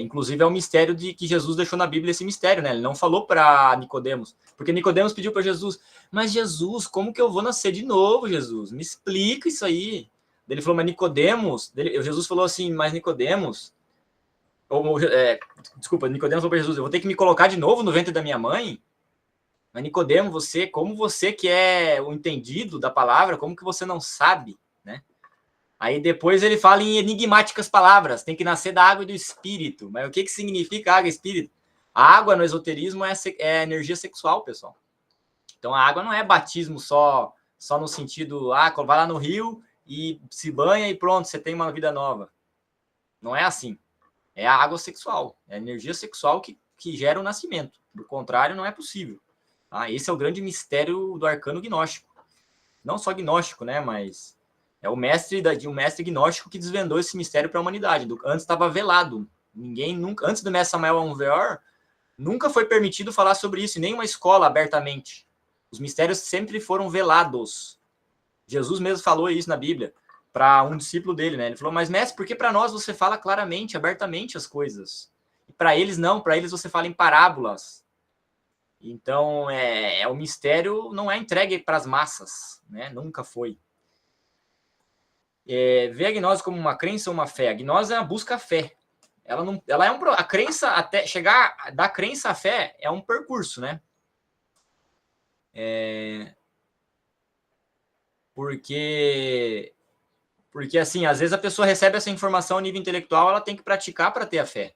Inclusive é um mistério que Jesus deixou na Bíblia, esse mistério, né? Ele não falou para Nicodemos, porque Nicodemos pediu para Jesus, mas Jesus, como que eu vou nascer de novo, Jesus? Me explica isso aí. Ele falou, mas Nicodemos, Jesus falou assim, mas Nicodemos, desculpa, Nicodemos falou para Jesus, eu vou ter que me colocar de novo no ventre da minha mãe? Mas Nicodemo, como você que é o entendido da palavra, como que você não sabe, né? Aí depois ele fala em enigmáticas palavras, tem que nascer da água e do espírito. Mas o que significa água e espírito? A água no esoterismo é energia sexual, pessoal. Então a água não é batismo só no sentido, vai lá no rio e se banha e pronto, você tem uma vida nova. Não é assim. É a água sexual, é a energia sexual que gera o nascimento. Do contrário, não é possível. Esse é o grande mistério do arcano gnóstico. Não só gnóstico, né? Mas é o mestre gnóstico que desvendou esse mistério para a humanidade. Antes estava velado. Ninguém nunca, antes do mestre Samael Aun Weor, nunca foi permitido falar sobre isso em nenhuma escola abertamente. Os mistérios sempre foram velados. Jesus mesmo falou isso na Bíblia para um discípulo dele, né? Ele falou: mas mestre, por que para nós você fala claramente, abertamente as coisas? E para eles não, para eles você fala em parábolas. Então, o mistério não é entregue para as massas, né? Nunca foi. Vê a gnose como uma crença ou uma fé? A gnose é a busca à fé. Ela é a crença, até chegar da crença à fé, é um percurso, né? Porque assim, às vezes a pessoa recebe essa informação a nível intelectual, ela tem que praticar para ter a fé.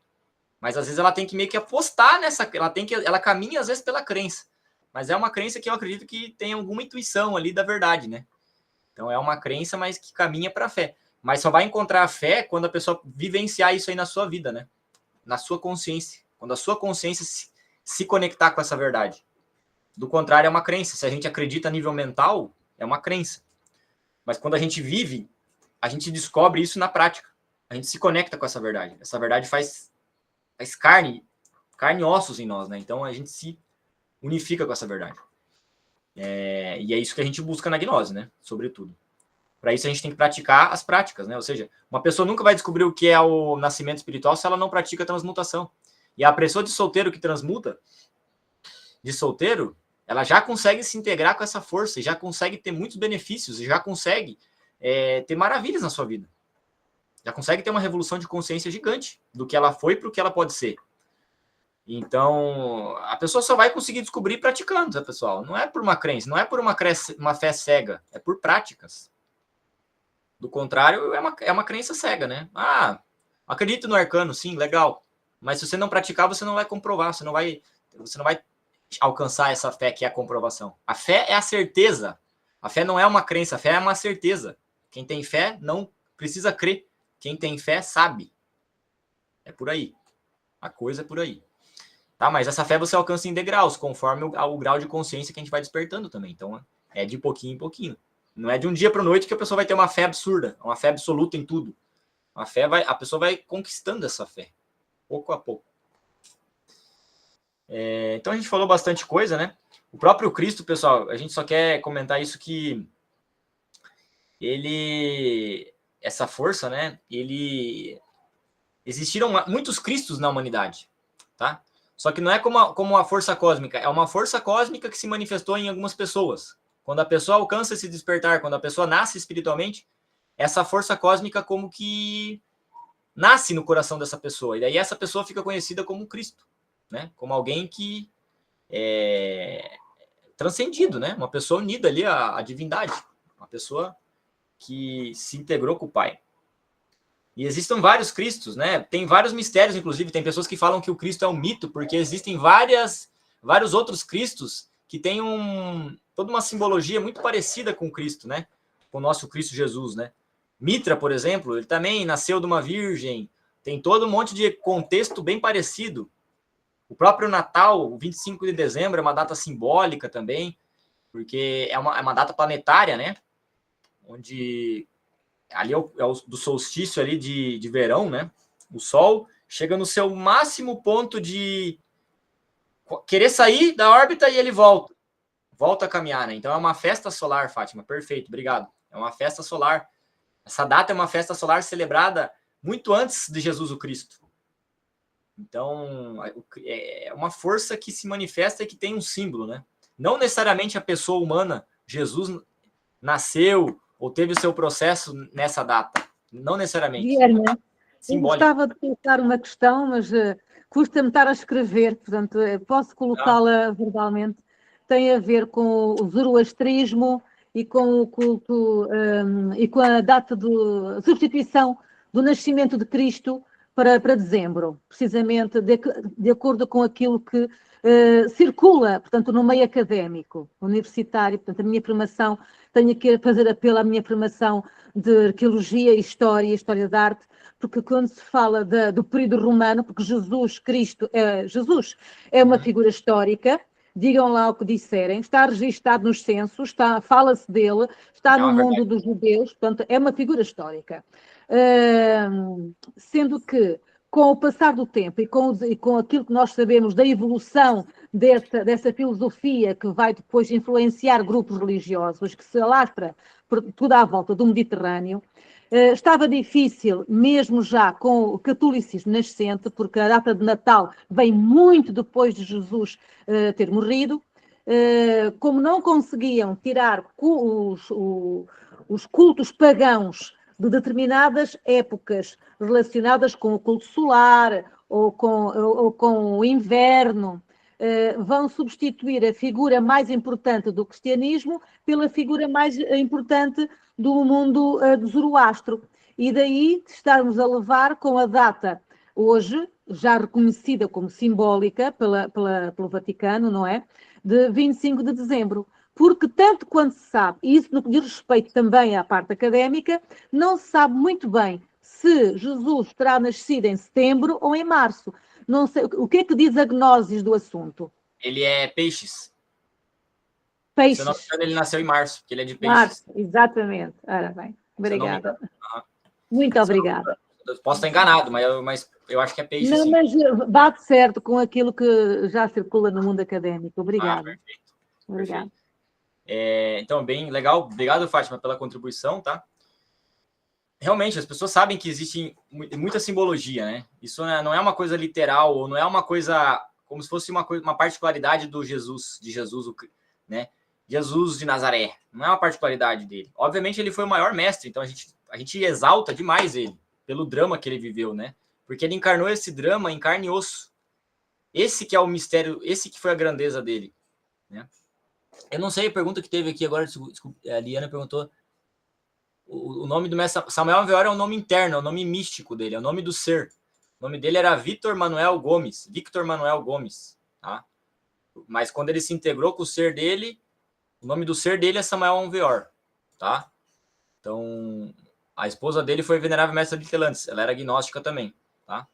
Mas às vezes ela tem que meio que apostar nessa, ela caminha às vezes pela crença. Mas é uma crença que eu acredito que tem alguma intuição ali da verdade, né? Então é uma crença, mas que caminha para a fé. Mas só vai encontrar a fé quando a pessoa vivenciar isso aí na sua vida, né? Na sua consciência. Quando a sua consciência se conectar com essa verdade. Do contrário, é uma crença. Se a gente acredita a nível mental, é uma crença. Mas quando a gente vive, a gente descobre isso na prática. A gente se conecta com essa verdade. Essa verdade faz carne e ossos em nós, né? Então a gente se unifica com essa verdade. E é isso que a gente busca na gnose, né? Sobretudo. Para isso a gente tem que praticar as práticas, né? Ou seja, uma pessoa nunca vai descobrir o que é o nascimento espiritual se ela não pratica a transmutação. E a pessoa de solteiro que transmuta, de solteiro, ela já consegue se integrar com essa força, e já consegue ter muitos benefícios, e já consegue ter maravilhas na sua vida. Já consegue ter uma revolução de consciência gigante do que ela foi para o que ela pode ser. Então, a pessoa só vai conseguir descobrir praticando, né, pessoal? Não é por uma crença, não é por uma fé cega, é por práticas. Do contrário, é uma crença cega, né? Acredito no arcano, sim, legal. Mas se você não praticar, você não vai comprovar, você não vai alcançar essa fé que é a comprovação. A fé é a certeza. A fé não é uma crença, a fé é uma certeza. Quem tem fé não precisa crer. Quem tem fé sabe. É por aí. A coisa é por aí. Tá? Mas essa fé você alcança em degraus, conforme o grau de consciência que a gente vai despertando também. Então, é de pouquinho em pouquinho. Não é de um dia para a noite que a pessoa vai ter uma fé absurda, uma fé absoluta em tudo. A pessoa vai conquistando essa fé, pouco a pouco. Então a gente falou bastante coisa, né? O próprio Cristo, pessoal, a gente só quer comentar isso que essa força, né? Existiram muitos Cristos na humanidade, tá? Só que não é como a força cósmica, é uma força cósmica que se manifestou em algumas pessoas. Quando a pessoa alcança esse despertar, quando a pessoa nasce espiritualmente, essa força cósmica como que nasce no coração dessa pessoa. E daí essa pessoa fica conhecida como Cristo, né? Como alguém que é transcendido, né? Uma pessoa unida ali à divindade. Uma pessoa que se integrou com o Pai. E existem vários Cristos, né? Tem vários mistérios, inclusive. Tem pessoas que falam que o Cristo é um mito, porque existem vários outros Cristos que têm toda uma simbologia muito parecida com o Cristo, né? Com o nosso Cristo Jesus, né? Mitra, por exemplo, ele também nasceu de uma virgem. Tem todo um monte de contexto bem parecido. O próprio Natal, o 25 de dezembro, é uma data simbólica também, porque é uma data planetária, né? Onde ali é o do solstício ali de verão, né? O Sol chega no seu máximo ponto de querer sair da órbita e ele volta a caminhar, né? Então é uma festa solar, Fátima, perfeito, obrigado. É uma festa solar. Essa data é uma festa solar celebrada muito antes de Jesus o Cristo. Então, é uma força que se manifesta e que tem um símbolo, né? Não necessariamente a pessoa humana, Jesus, nasceu ou teve o seu processo nessa data. Não necessariamente. Guilherme, eu Simbólico. gostava de colocar uma questão, mas custa-me estar a escrever, portanto, posso colocá-la verbalmente. Tem a ver com o zoroastrismo e com o culto e com a data de substituição do nascimento de Cristo para dezembro, precisamente de acordo com aquilo que circula, portanto, no meio académico, universitário. Portanto, a minha formação, tenho que fazer apelo à minha formação de arqueologia, história da arte, porque quando se fala do período romano, porque Jesus é uma figura histórica, digam lá o que disserem, está registado nos censos, fala-se dele, está no mundo dos judeus, portanto, é uma figura histórica. Sendo que, com o passar do tempo e com aquilo que nós sabemos da evolução dessa filosofia que vai depois influenciar grupos religiosos, que se alastra por toda a volta do Mediterrâneo, estava difícil, mesmo já com o catolicismo nascente, porque a data de Natal vem muito depois de Jesus ter morrido, como não conseguiam tirar os cultos pagãos de determinadas épocas relacionadas com o culto solar ou com o inverno, vão substituir a figura mais importante do cristianismo pela figura mais importante do mundo do Zoroastro. E daí estarmos a levar com a data hoje, já reconhecida como simbólica pelo Vaticano, não é? De 25 de dezembro. Porque tanto quanto se sabe, e isso no que diz respeito também à parte académica, não se sabe muito bem se Jesus terá nascido em setembro ou em março. Não sei, o que é que diz a Gnoses do assunto? Ele é peixes. Peixes. Se eu não me engano, ele nasceu em março, porque ele é de peixes. Março, exatamente. Ora bem, obrigada. Muito obrigada. Eu posso estar enganado, mas eu acho que é peixe, não, sim. Mas bate certo com aquilo que já circula no mundo académico. Obrigada. Perfeito. Obrigada. Então, bem legal. Obrigado, Fátima, pela contribuição, tá? Realmente, as pessoas sabem que existe muita simbologia, né? Isso não é uma coisa literal, ou não é uma coisa como se fosse uma particularidade de Jesus, né? Jesus de Nazaré. Não é uma particularidade dele. Obviamente, ele foi o maior mestre, então a gente exalta demais ele, pelo drama que ele viveu, né? Porque ele encarnou esse drama em carne e osso. Esse que é o mistério, esse que foi a grandeza dele, né? Eu não sei a pergunta que teve aqui agora, a Liana perguntou. O nome do mestre Samuel Alvear é um nome interno, é um nome místico dele, é o nome do ser. O nome dele era Victor Manuel Gomes, tá? Mas quando ele se integrou com o ser dele, o nome do ser dele é Samuel Alvear, tá? Então, a esposa dele foi Venerável Mestra de Telantes, ela era agnóstica também, tá?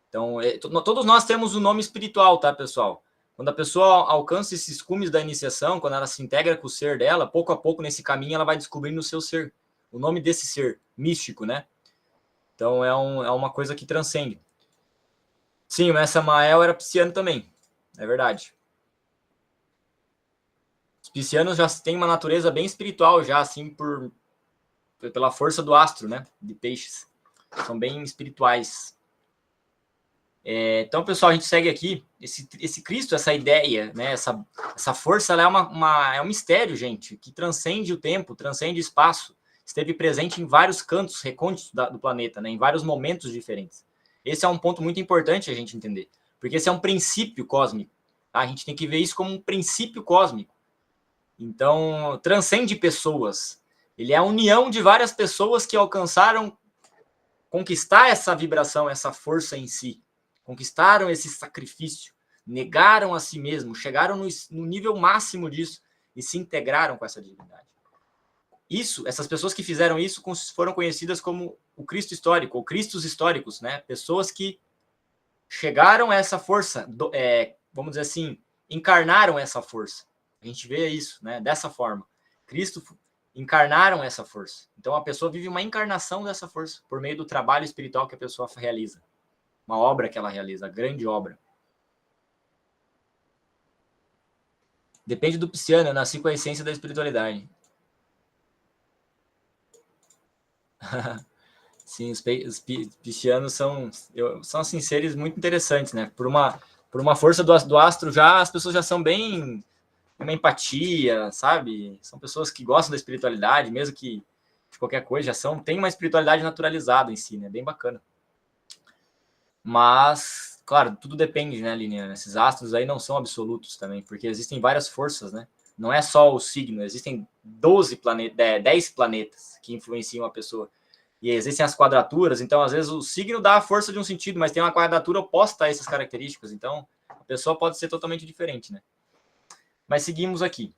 Então, todos nós temos um nome espiritual, tá, pessoal? Quando a pessoa alcança esses cumes da iniciação, quando ela se integra com o ser dela, pouco a pouco nesse caminho ela vai descobrindo o seu ser, o nome desse ser místico, né? Então é uma coisa que transcende. Sim, o mestre Samael era pisciano também, é verdade. Os piscianos já têm uma natureza bem espiritual, já assim, pela força do astro, né? De peixes. São bem espirituais. Então, pessoal, a gente segue aqui. Esse Cristo, essa ideia, né? Essa força, ela é um mistério, gente, que transcende o tempo, transcende o espaço. Esteve presente em vários cantos recônditos do planeta, né? Em vários momentos diferentes. Esse é um ponto muito importante a gente entender, porque esse é um princípio cósmico. Tá? A gente tem que ver isso como um princípio cósmico. Então, transcende pessoas. Ele é a união de várias pessoas que alcançaram conquistar essa vibração, essa força em si. Conquistaram esse sacrifício, negaram a si mesmos, chegaram no nível máximo disso e se integraram com essa divindade. Essas pessoas que fizeram isso foram conhecidas como o Cristo histórico, ou Cristos históricos, né? Pessoas que chegaram a essa força, vamos dizer assim, encarnaram essa força. A gente vê isso, né? Dessa forma. Cristo encarnaram essa força. Então a pessoa vive uma encarnação dessa força por meio do trabalho espiritual que a pessoa realiza. Uma obra que ela realiza, a grande obra. Depende do pisciano, eu nasci com a essência da espiritualidade. Sim, os piscianos são assim, seres muito interessantes, né? Por uma força do astro, as pessoas já são bem uma empatia, sabe? São pessoas que gostam da espiritualidade, mesmo que de qualquer coisa, tem uma espiritualidade naturalizada em si, né? Bem bacana. Mas, claro, tudo depende, né, Liliana? Esses astros aí não são absolutos também, porque existem várias forças, né? Não é só o signo, existem 10 planetas que influenciam a pessoa. e existem as quadraturas, então às vezes o signo dá a força de um sentido, mas tem uma quadratura oposta a essas características, então a pessoa pode ser totalmente diferente, né? Mas seguimos aqui.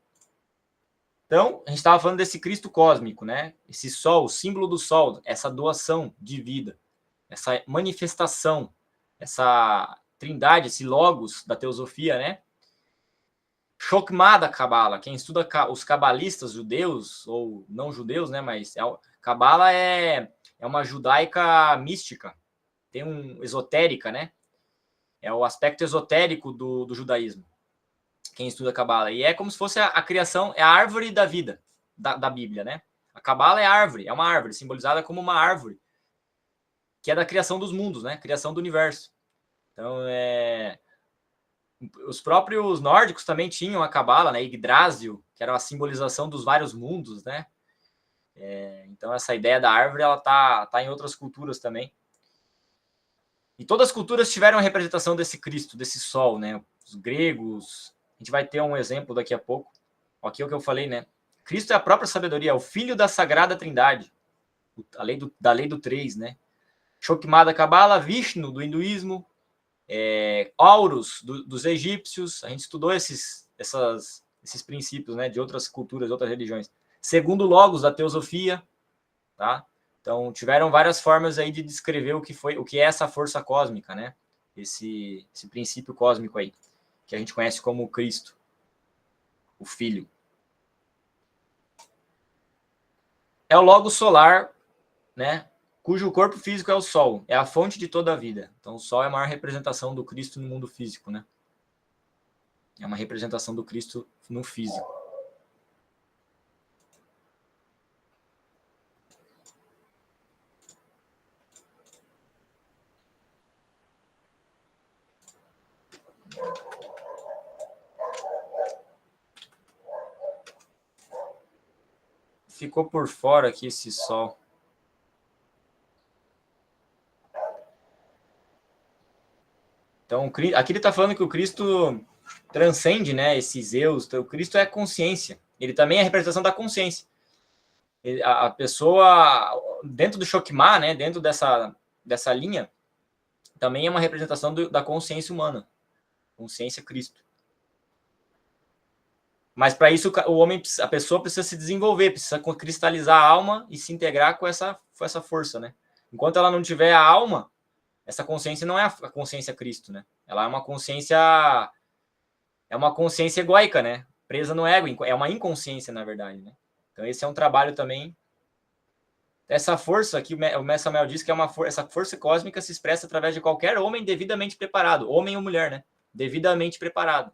Então, a gente estava falando desse Cristo cósmico, né? Esse sol, o símbolo do sol, essa doação de vida, essa manifestação, essa trindade, esse logos da teosofia, né? Chokmah da Cabala, quem estuda os cabalistas judeus, ou não judeus, né? Mas Cabala é uma judaica mística, tem um esotérica, né? É o aspecto esotérico do judaísmo. Quem estuda Cabala. E é como se fosse a criação, é a árvore da vida da Bíblia, né? A Cabala é árvore, é uma árvore, simbolizada como uma árvore, que é da criação dos mundos, né? Criação do universo. Então, os próprios nórdicos também tinham a Cabala, né? Yggdrasil, que era a simbolização dos vários mundos, né? Então, essa ideia da árvore, ela tá em outras culturas também. E todas as culturas tiveram a representação desse Cristo, desse sol, né? Os gregos, a gente vai ter um exemplo daqui a pouco. Aqui é o que eu falei, né? Cristo é a própria sabedoria, é o filho da sagrada trindade, da lei do 3, né? Chokmah da Cabala, Vishnu do hinduísmo, Horus dos egípcios. A gente estudou esses princípios, né, de outras culturas, outras religiões. Segundo Logos da teosofia, tá? Então tiveram várias formas aí de descrever o que é essa força cósmica, né? Esse princípio cósmico aí, que a gente conhece como Cristo, o Filho. É o Logos solar, né? Cujo corpo físico é o Sol, é a fonte de toda a vida. Então, o Sol é a maior representação do Cristo no mundo físico, né? É uma representação do Cristo no físico. Ficou por fora aqui esse Sol. Então, aqui ele está falando que o Cristo transcende, né, esses eus. Então, o Cristo é consciência. Ele também é a representação da consciência. A pessoa, dentro do Chokmah, né, dentro dessa linha, também é uma representação da consciência humana. Consciência Cristo. Mas para isso a pessoa precisa se desenvolver, precisa cristalizar a alma e se integrar com essa força, né? Enquanto ela não tiver a alma, essa consciência não é a consciência Cristo, né? Ela é uma consciência egóica, né? Presa no ego, é uma inconsciência, na verdade, né? Então esse é um trabalho também. Essa força que o Mestre Samael diz que essa força cósmica se expressa através de qualquer homem devidamente preparado, homem ou mulher, né? Devidamente preparado.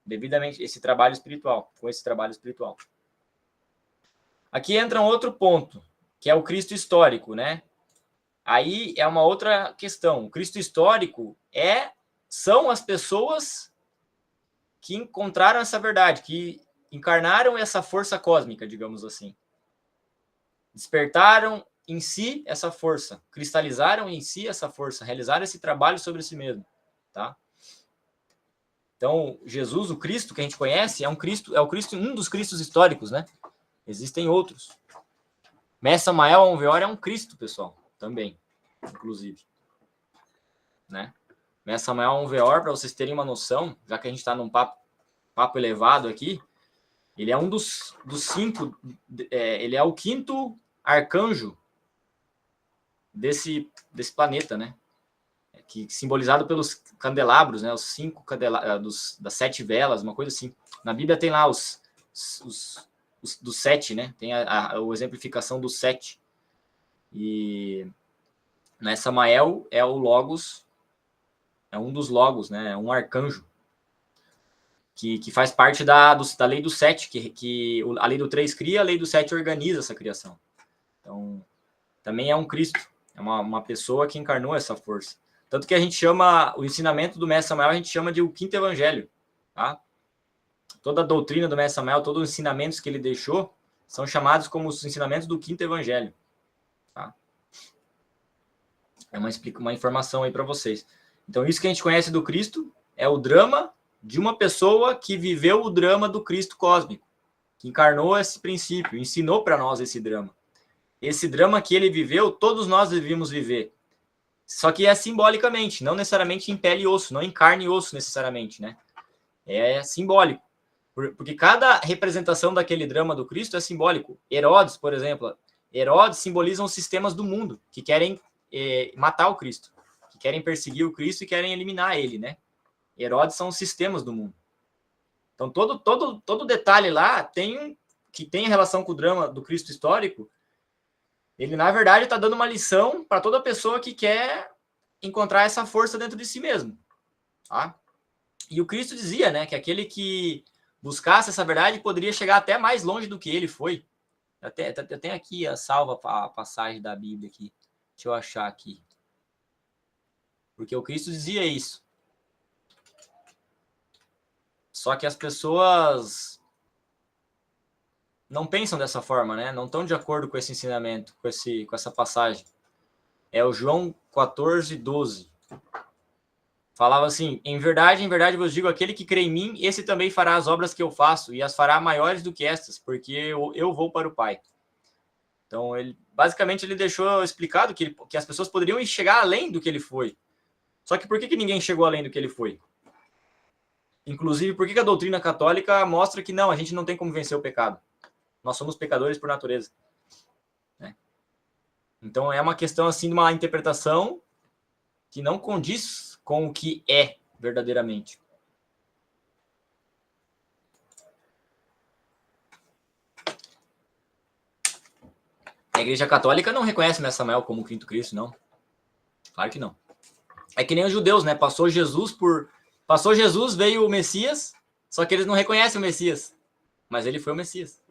Devidamente, com esse trabalho espiritual. Aqui entra um outro ponto, que é o Cristo histórico, né? Aí é uma outra questão. O Cristo histórico são as pessoas que encontraram essa verdade, que encarnaram essa força cósmica, digamos assim. Despertaram em si essa força, cristalizaram em si essa força, realizaram esse trabalho sobre si mesmo, tá? Então, Jesus, o Cristo que a gente conhece, um dos Cristos históricos, né? Existem outros. Mestre Samael Aunveor é um Cristo, pessoal, também, inclusive. Né? Mestre Samael Aunveor, para vocês terem uma noção, já que a gente está num papo elevado aqui, ele é um dos 5, ele é o 5º arcanjo desse planeta, né? Que simbolizado pelos candelabros, né? Os 5 candelabros das 7 velas, uma coisa assim. Na Bíblia tem lá os dos 7, né? Tem a exemplificação dos 7. E nessa Samael é o Logos, é um dos Logos, né? É um arcanjo que faz parte da lei do 7, que a lei do 3 cria, a lei do 7 organiza essa criação. Então, também é um Cristo, é uma pessoa que encarnou essa força. Tanto que a gente chama o ensinamento do Mestre Samael, a gente chama de o 5º Evangelho, tá? Toda a doutrina do Mestre Samael, todos os ensinamentos que ele deixou, são chamados como os ensinamentos do 5º Evangelho, tá? É uma informação aí para vocês. Então, isso que a gente conhece do Cristo é o drama de uma pessoa que viveu o drama do Cristo cósmico, que encarnou esse princípio, ensinou para nós esse drama. esse drama que ele viveu, todos nós devíamos viver. Só que é simbolicamente, não necessariamente em pele e osso, não em carne e osso necessariamente, né? É simbólico. Porque cada representação daquele drama do Cristo é simbólico. Herodes, por exemplo, Herodes simbolizam os sistemas do mundo que querem matar o Cristo, que querem perseguir o Cristo e querem eliminar ele, né? Herodes são os sistemas do mundo. Então, todo detalhe lá que tem relação com o drama do Cristo histórico, ele, na verdade, está dando uma lição para toda pessoa que quer encontrar essa força dentro de si mesmo. Tá? E o Cristo dizia, né, que aquele que buscasse essa verdade poderia chegar até mais longe do que ele foi. Eu tenho aqui a passagem da Bíblia aqui. Deixa eu achar aqui. Porque o Cristo dizia isso. Só que as pessoas não pensam dessa forma, né? Não estão de acordo com esse ensinamento, com essa passagem. É o João 14, 12. Falava assim, em verdade vos digo, aquele que crê em mim, esse também fará as obras que eu faço, e as fará maiores do que estas, porque eu vou para o Pai. Então, basicamente, ele deixou explicado que as pessoas poderiam chegar além do que ele foi. Só que por que ninguém chegou além do que ele foi? Inclusive, por que a doutrina católica mostra que não, a gente não tem como vencer o pecado? Nós somos pecadores por natureza. Né? Então, é uma questão assim de uma interpretação que não condiz com o que é verdadeiramente. A Igreja Católica não reconhece Mestre Samael como o quinto Cristo, não. Claro que não. É que nem os judeus, né? Passou Jesus, veio o Messias, só que eles não reconhecem o Messias. Mas ele foi o Messias.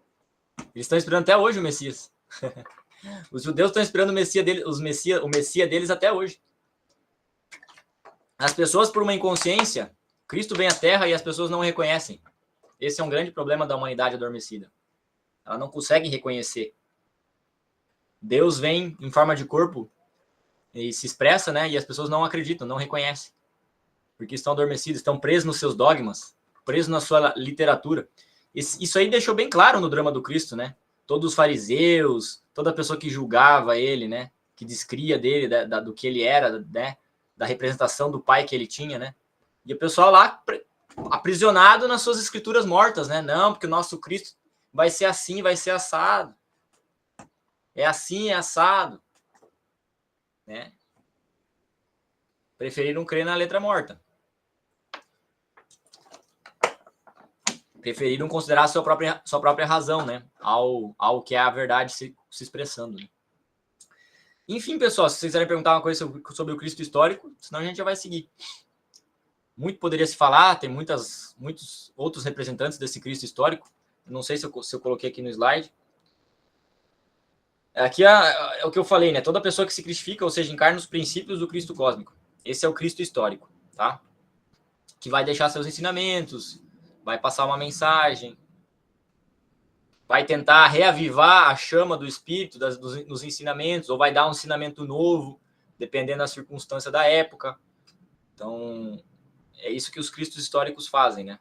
Eles estão esperando até hoje o Messias. Os judeus estão esperando o Messias deles até hoje. As pessoas, por uma inconsciência, Cristo vem à Terra e as pessoas não o reconhecem. Esse é um grande problema da humanidade adormecida. Ela não consegue reconhecer. Deus vem em forma de corpo e se expressa, né? E as pessoas não acreditam, não reconhecem. Porque estão adormecidos, estão presos nos seus dogmas, presos na sua literatura. Isso aí deixou bem claro no drama do Cristo, né? Todos os fariseus, toda pessoa que julgava ele, né? Que descria dele, do que ele era, né? Da representação do pai que ele tinha, né? E o pessoal lá aprisionado nas suas escrituras mortas, né? Não, porque o nosso Cristo vai ser assim, vai ser assado. É assim, é assado. Né? Preferiram crer na letra morta. Preferiram considerar a sua própria razão, né? Ao que é a verdade se expressando. Né? Enfim, pessoal, se vocês quiserem perguntar uma coisa sobre o Cristo histórico, senão a gente já vai seguir. Muito poderia se falar, tem muitos outros representantes desse Cristo histórico. Não sei se eu coloquei aqui no slide. Aqui é o que eu falei, né? Toda pessoa que se cristifica, ou seja, encarna os princípios do Cristo cósmico. Esse é o Cristo histórico, tá? Que vai deixar seus ensinamentos, vai passar uma mensagem, vai tentar reavivar a chama do Espírito dos ensinamentos, ou vai dar um ensinamento novo, dependendo da circunstância da época. Então, é isso que os Cristos históricos fazem, né?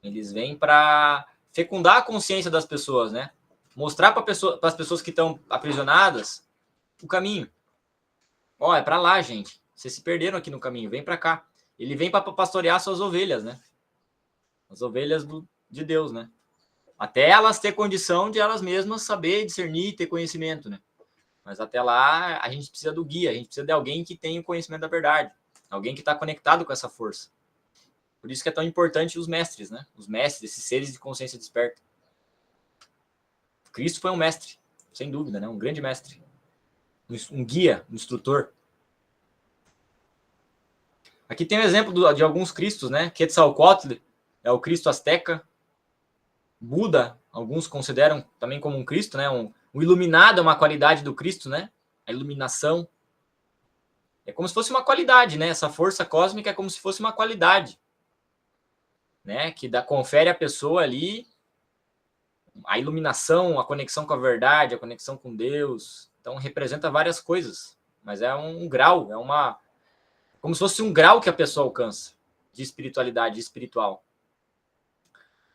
Eles vêm para fecundar a consciência das pessoas, né? Mostrar para as pessoas que estão aprisionadas o caminho. Ó, é para lá, gente. Vocês se perderam aqui no caminho, vem para cá. Ele vem para pastorear suas ovelhas, né? As ovelhas de Deus, né? Até elas ter condição de elas mesmas saber discernir, ter conhecimento, né? Mas até lá a gente precisa do guia, a gente precisa de alguém que tenha o conhecimento da verdade, alguém que está conectado com essa força. Por isso que é tão importante os mestres, né? Os mestres, esses seres de consciência desperta. Cristo foi um mestre, sem dúvida, né? Um grande mestre. Um guia, um instrutor. Aqui tem um exemplo de alguns Cristos, né? Quetzalcóatl é o Cristo asteca. Buda, alguns consideram também como um Cristo, né? O iluminado é uma qualidade do Cristo, né? A iluminação. É como se fosse uma qualidade, né? Essa força cósmica é como se fosse uma qualidade, né? Que confere à pessoa ali a iluminação, a conexão com a verdade, a conexão com Deus. Então, representa várias coisas. Mas é um grau, como se fosse um grau que a pessoa alcança de espiritualidade, espiritual.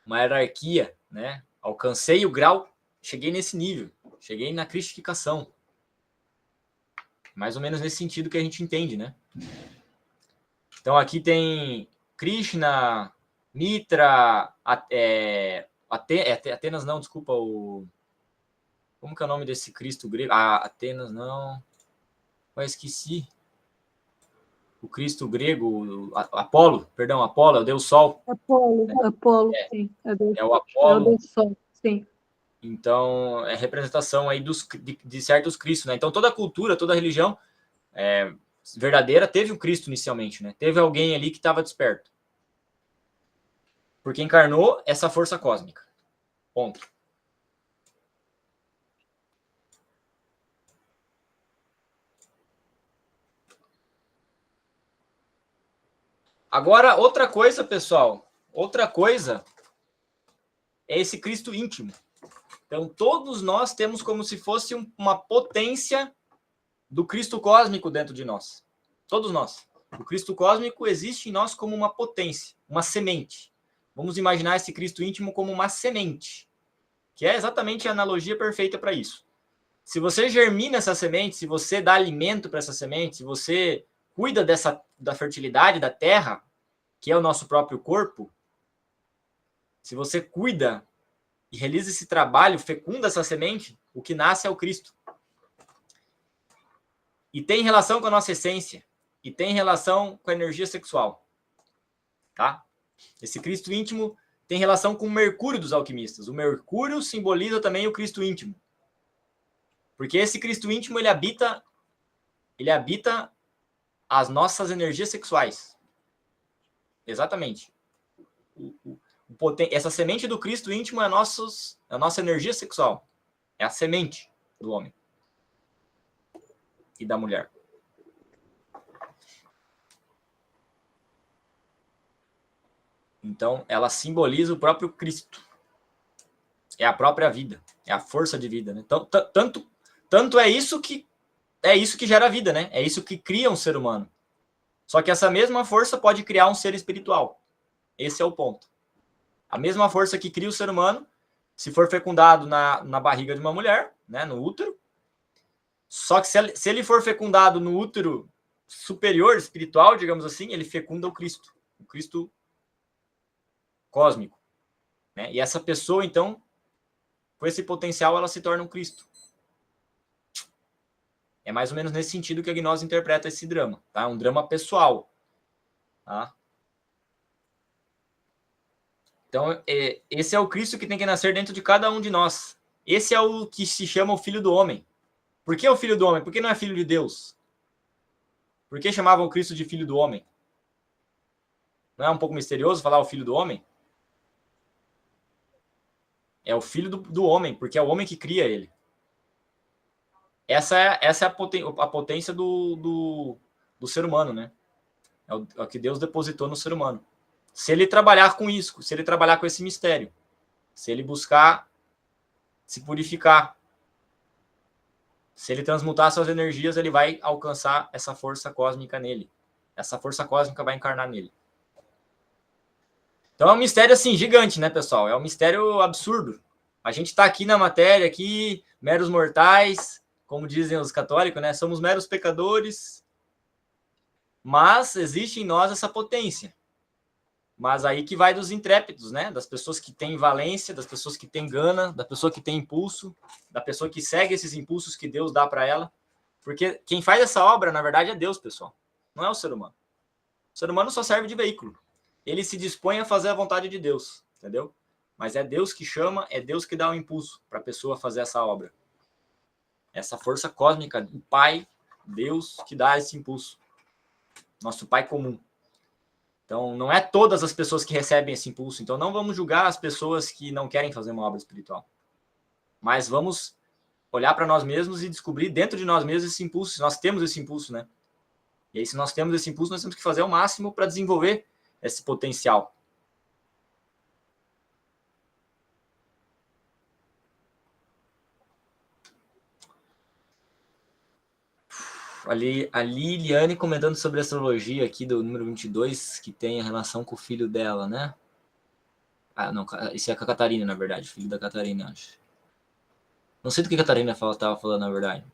Uma hierarquia, né? Alcancei o grau, cheguei nesse nível. Cheguei na cristificação. Mais ou menos nesse sentido que a gente entende, né? Então aqui tem Krishna, Mitra, Atenas não, desculpa, como que é o nome desse Cristo grego? Atenas não, eu esqueci. O Cristo grego, Apolo, perdão, Apolo, é o Deus Sol. Apolo, sim. É o É o Apolo. Deus Sol, sim. Então, é representação aí de certos Cristos, né? Então, toda cultura, toda religião verdadeira teve um Cristo inicialmente, né? Teve alguém ali que estava desperto. Porque encarnou essa força cósmica. Ponto. Agora, outra coisa, pessoal. Outra coisa é esse Cristo íntimo. Então, todos nós temos como se fosse uma potência do Cristo cósmico dentro de nós. Todos nós. O Cristo cósmico existe em nós como uma potência, uma semente. Vamos imaginar esse Cristo íntimo como uma semente, que é exatamente a analogia perfeita para isso. Se você germina essa semente, se você dá alimento para essa semente, se você cuida da fertilidade da terra, que é o nosso próprio corpo, se você cuida e realiza esse trabalho, fecunda essa semente, o que nasce é o Cristo. E tem relação com a nossa essência, e tem relação com a energia sexual. Tá? Esse Cristo íntimo tem relação com o Mercúrio dos alquimistas. O Mercúrio simboliza também o Cristo íntimo. Porque esse Cristo íntimo, ele habita as nossas energias sexuais. Exatamente. Essa semente do Cristo íntimo é a nossa energia sexual. É a semente do homem e da mulher. Então, ela simboliza o próprio Cristo. É a própria vida. É a força de vida. Né? Então, tanto é isso que gera vida, né? É isso que cria um ser humano. Só que essa mesma força pode criar um ser espiritual. Esse é o ponto. A mesma força que cria o ser humano, se for fecundado na barriga de uma mulher, né, no útero, só que se ele for fecundado no útero superior, espiritual, digamos assim, ele fecunda o Cristo cósmico. Né? E essa pessoa, então, com esse potencial, ela se torna um Cristo. É mais ou menos nesse sentido que a gnose interpreta esse drama. Tá? Um drama pessoal. Tá? Então, esse é o Cristo que tem que nascer dentro de cada um de nós. Esse é o que se chama o Filho do Homem. Por que o Filho do Homem? Por que não é Filho de Deus? Por que chamavam o Cristo de Filho do Homem? Não é um pouco misterioso falar o Filho do Homem? É o Filho do Homem, porque é o homem que cria ele. Essa é a potência do ser humano, né? É o que Deus depositou no ser humano. Se ele trabalhar com isso, se ele trabalhar com esse mistério, se ele buscar se purificar, se ele transmutar suas energias, ele vai alcançar essa força cósmica nele. Essa força cósmica vai encarnar nele. Então é um mistério assim gigante, né, pessoal? É um mistério absurdo. A gente está aqui na matéria, aqui, meros mortais, como dizem os católicos, né? Somos meros pecadores, mas existe em nós essa potência. Mas aí que vai dos intrépidos, né? Das pessoas que têm valência, das pessoas que têm gana, da pessoa que tem impulso, da pessoa que segue esses impulsos que Deus dá para ela. Porque quem faz essa obra, na verdade, é Deus, pessoal. Não é o ser humano. O ser humano só serve de veículo. Ele se dispõe a fazer a vontade de Deus, entendeu? Mas é Deus que chama, é Deus que dá o impulso para a pessoa fazer essa obra. Essa força cósmica, o Pai, Deus, que dá esse impulso. Nosso Pai comum. Então, não é todas as pessoas que recebem esse impulso. Então, não vamos julgar as pessoas que não querem fazer uma obra espiritual. Mas vamos olhar para nós mesmos e descobrir dentro de nós mesmos esse impulso. Se nós temos esse impulso, né? E aí, se nós temos esse impulso, nós temos que fazer o máximo para desenvolver esse potencial. A Liliane comentando sobre a astrologia aqui do número 22, que tem a relação com o filho dela, né? Ah, não, isso é com a Catarina, na verdade, filho da Catarina, acho. Não sei do que a Catarina estava falando, na verdade.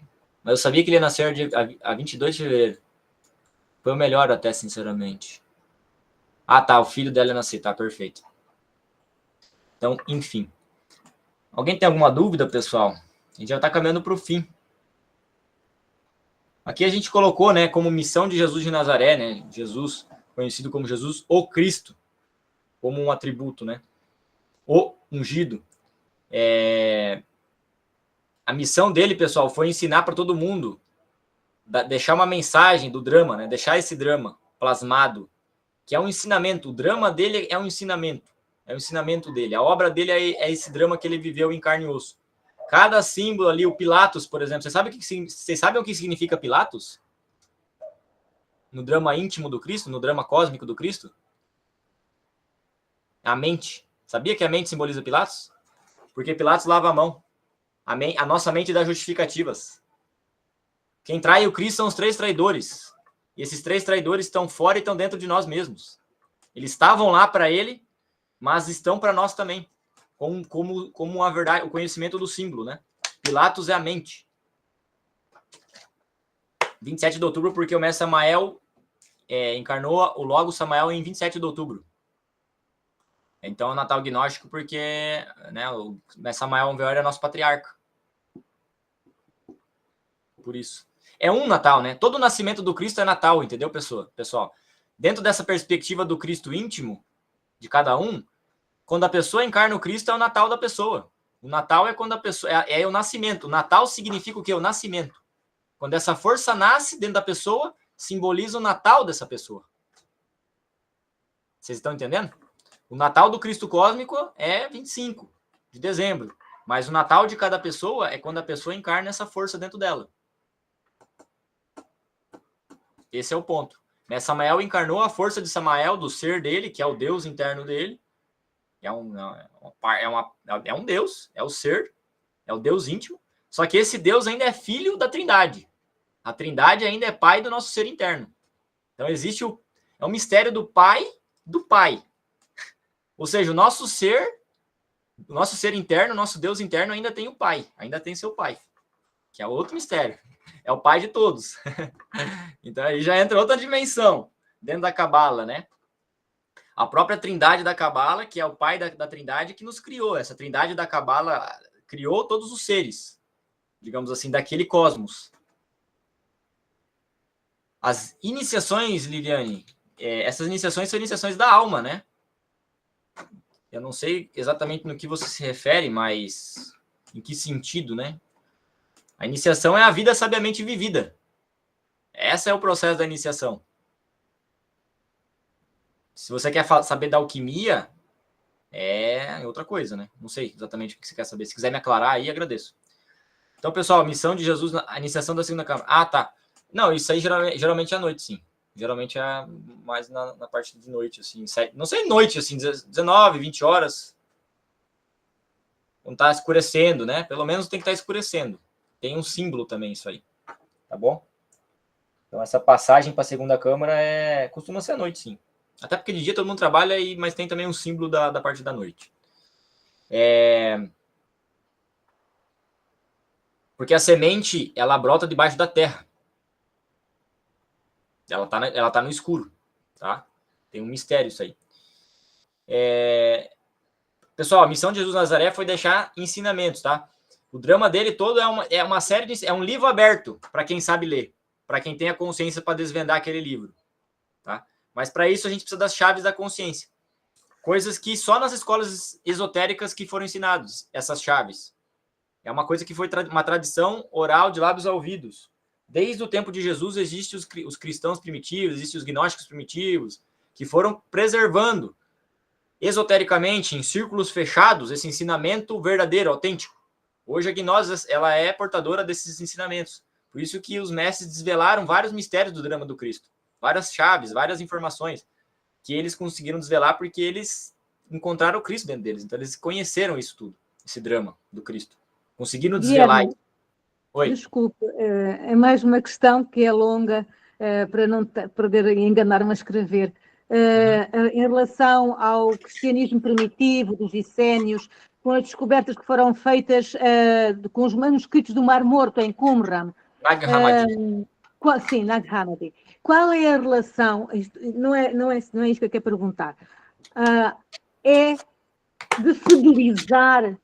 Mas eu sabia que ele ia nascer a 22 de fevereiro. Foi o melhor até, sinceramente. Ah, tá. O filho dela ia nascer. Tá, perfeito. Então, enfim. Alguém tem alguma dúvida, pessoal? A gente já está caminhando para o fim. Aqui a gente colocou, né, como missão de Jesus de Nazaré, né? Jesus, conhecido como Jesus, o Cristo, como um atributo, né? O ungido. A missão dele, pessoal, foi ensinar para todo mundo, deixar uma mensagem do drama, né? Deixar esse drama plasmado, que é um ensinamento. O drama dele é um ensinamento. É o ensinamento dele. A obra dele é esse drama que ele viveu em carne e osso. Cada símbolo ali, o Pilatos, por exemplo, vocês sabem o que significa Pilatos? No drama íntimo do Cristo, no drama cósmico do Cristo? A mente. Sabia que a mente simboliza Pilatos? Porque Pilatos lava a mão. A nossa mente dá justificativas. Quem trai o Cristo são os 3 traidores. E esses 3 traidores estão fora e estão dentro de nós mesmos. Eles estavam lá para ele, mas estão para nós também. Como a verdade, o conhecimento do símbolo, né? Pilatos é a mente. 27 de outubro, porque o mestre Samael encarnou o Logo Samael em 27 de outubro. Então é o Natal gnóstico porque, né, o mestre Samael é nosso patriarca. Por isso. É um Natal, né? Todo o nascimento do Cristo é Natal, entendeu, pessoal? Dentro dessa perspectiva do Cristo íntimo, de cada um, quando a pessoa encarna o Cristo, é o Natal da pessoa. O Natal é quando a pessoa... É o nascimento. O Natal significa o quê? O nascimento. Quando essa força nasce dentro da pessoa, simboliza o Natal dessa pessoa. Vocês estão entendendo? O Natal do Cristo cósmico é 25 de dezembro. Mas o Natal de cada pessoa é quando a pessoa encarna essa força dentro dela. Esse é o ponto. Samael encarnou a força de Samael, do ser dele, que é o Deus interno dele. É um Deus, é o ser, é o Deus íntimo. Só que esse Deus ainda é filho da Trindade. A Trindade ainda é pai do nosso ser interno. Então existe é o mistério do pai do pai. Ou seja, o nosso ser interno, o nosso Deus interno ainda tem o pai, ainda tem seu pai, que é outro mistério. É o pai de todos. Então aí já entra outra dimensão dentro da Cabala, né? A própria Trindade da Cabala, que é o pai da Trindade que nos criou. Essa Trindade da Cabala criou todos os seres, digamos assim, daquele cosmos. As iniciações, Liliane, essas iniciações são iniciações da alma, né? Eu não sei exatamente no que você se refere, mas em que sentido, né? A iniciação é a vida sabiamente vivida. Esse é o processo da iniciação. Se você quer saber da alquimia, é outra coisa, né? Não sei exatamente o que você quer saber. Se quiser me aclarar aí, agradeço. Então, pessoal, missão de Jesus, a iniciação da segunda câmara. Ah, tá. Não, isso aí geralmente é à noite, sim. Geralmente é mais na parte de noite, assim. Não sei noite, assim, 19, 20 horas. Quando tá escurecendo, né? Pelo menos tem que estar escurecendo. Tem um símbolo também isso aí. Tá bom? Então, essa passagem para a segunda câmara costuma ser à noite, sim. Até porque de dia todo mundo trabalha, mas tem também um símbolo da parte da noite. Porque a semente, ela brota debaixo da terra. Ela tá no escuro, tá? Tem um mistério isso aí. Pessoal, a missão de Jesus Nazaré foi deixar ensinamentos, tá? O drama dele todo é uma série de... É um livro aberto para quem sabe ler, para quem tem a consciência para desvendar aquele livro, tá? Mas para isso a gente precisa das chaves da consciência. Coisas que só nas escolas esotéricas que foram ensinadas, essas chaves. É uma coisa que foi uma tradição oral de lábios a ouvidos. Desde o tempo de Jesus existem os cristãos primitivos, existem os gnósticos primitivos, que foram preservando esotericamente, em círculos fechados, esse ensinamento verdadeiro, autêntico. Hoje a gnose ela é portadora desses ensinamentos. Por isso que os mestres desvelaram vários mistérios do drama do Cristo. Várias chaves, várias informações que eles conseguiram desvelar porque eles encontraram o Cristo dentro deles. Então eles conheceram isso tudo, esse drama do Cristo. Conseguiram desvelar. Oi. Desculpe, é mais uma questão que é longa para não perder e enganar-me a escrever. Em relação ao cristianismo primitivo, dos essênios, com as descobertas que foram feitas com os manuscritos do Mar Morto em Qumran. Nag Hammadi. Sim, Nag Hammadi. Qual é a relação? Não é isso que eu quero perguntar. É de fidelizar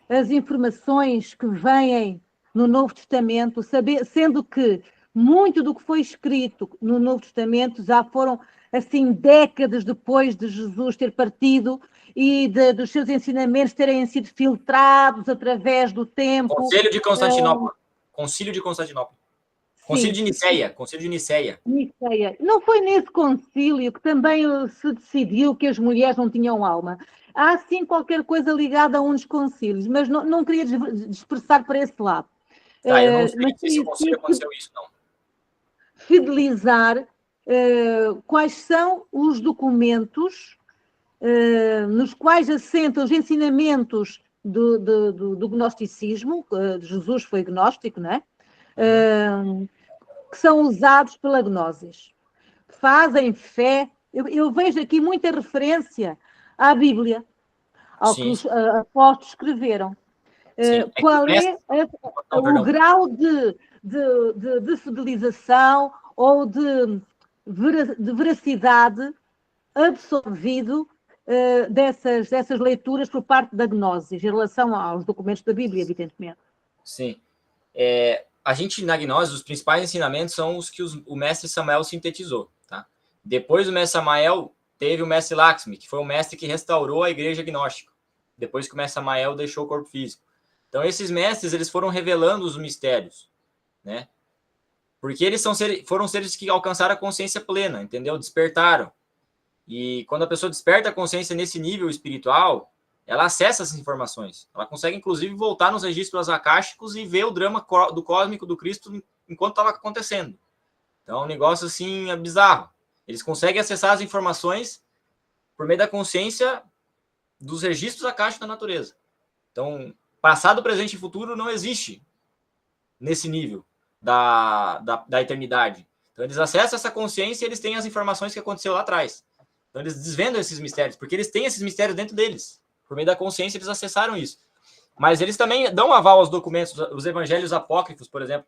as informações que vêm no Novo Testamento, sendo que muito do que foi escrito no Novo Testamento já foram assim décadas depois de Jesus ter partido e dos seus ensinamentos terem sido filtrados através do tempo. Concílio de Constantinopla. Concílio de Constantinopla. Concílio de Niceia. Concílio de Niceia. Não foi nesse concílio que também se decidiu que as mulheres não tinham alma. Há sim qualquer coisa ligada a um dos concílios, mas não queria dispersar para esse lado. Tá, eu não sei se esse concílio aconteceu isso, não. Fidelizar quais são os documentos nos quais assentam os ensinamentos do gnosticismo, Jesus foi gnóstico, não é? Que são usados pela Gnosis. Fazem fé. Eu vejo aqui muita referência à Bíblia, ao que os apóstolos escreveram. Qual é o grau de fidelização ou de veracidade absorvido dessas leituras por parte da Gnosis, em relação aos documentos da Bíblia, evidentemente? Sim. A gente, na Gnose, os principais ensinamentos são os que o mestre Samael sintetizou. Tá? Depois do mestre Samael, teve o mestre Lakshmi, que foi o mestre que restaurou a igreja gnóstica, depois que o mestre Samael deixou o corpo físico. Então, esses mestres, eles foram revelando os mistérios, né? Porque eles foram seres que alcançaram a consciência plena, entendeu? Despertaram. E quando a pessoa desperta a consciência nesse nível espiritual, ela acessa essas informações. Ela consegue, inclusive, voltar nos registros akáshicos e ver o drama do cósmico do Cristo enquanto estava acontecendo. Então, é um negócio, assim, é bizarro. Eles conseguem acessar as informações por meio da consciência dos registros akáshicos da natureza. Então, passado, presente e futuro não existe nesse nível da eternidade. Então, eles acessam essa consciência e eles têm as informações que aconteceu lá atrás. Então, eles desvendam esses mistérios, porque eles têm esses mistérios dentro deles. Por meio da consciência, eles acessaram isso. Mas eles também dão aval aos documentos, os evangelhos apócrifos, por exemplo.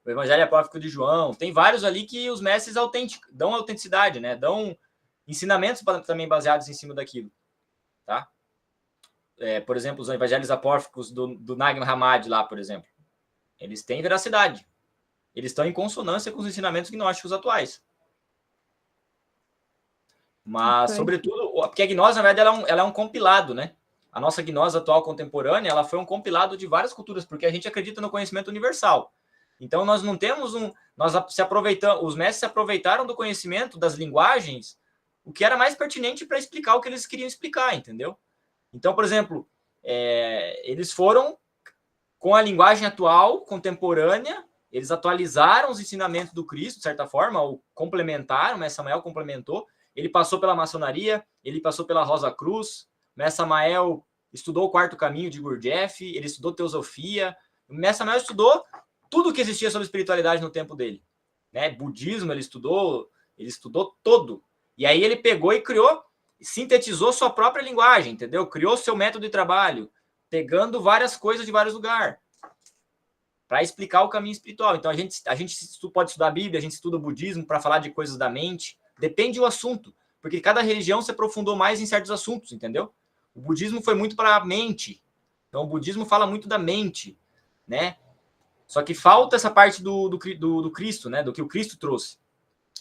O evangelho apócrifo de João. Tem vários ali que os mestres dão autenticidade, né? Dão ensinamentos também baseados em cima daquilo. Tá? Por exemplo, os evangelhos apócrifos do Nag Hammadi lá, por exemplo. Eles têm veracidade. Eles estão em consonância com os ensinamentos gnósticos atuais. Mas, sobretudo, porque a gnose, na verdade, ela é um compilado, né? A nossa gnose atual contemporânea, ela foi um compilado de várias culturas, porque a gente acredita no conhecimento universal. Então, nós não temos os mestres se aproveitaram do conhecimento das linguagens, o que era mais pertinente para explicar o que eles queriam explicar, entendeu? Então, por exemplo, eles foram com a linguagem atual, contemporânea, eles atualizaram os ensinamentos do Cristo, de certa forma, ou complementaram, o mestre Samael complementou. Ele passou pela maçonaria, ele passou pela Rosa Cruz, o mestre Samael estudou o Quarto Caminho de Gurdjieff, ele estudou teosofia, o mestre Samael estudou tudo que existia sobre espiritualidade no tempo dele. Né? Budismo ele estudou todo. E aí ele pegou e sintetizou sua própria linguagem, entendeu? Criou seu método de trabalho, pegando várias coisas de vários lugares, para explicar o caminho espiritual. Então, a gente pode estudar a Bíblia, a gente estuda o budismo para falar de coisas da mente, depende do assunto, porque cada religião se aprofundou mais em certos assuntos, entendeu? O budismo foi muito para a mente, então o budismo fala muito da mente, né? Só que falta essa parte do Cristo, né? Do que o Cristo trouxe.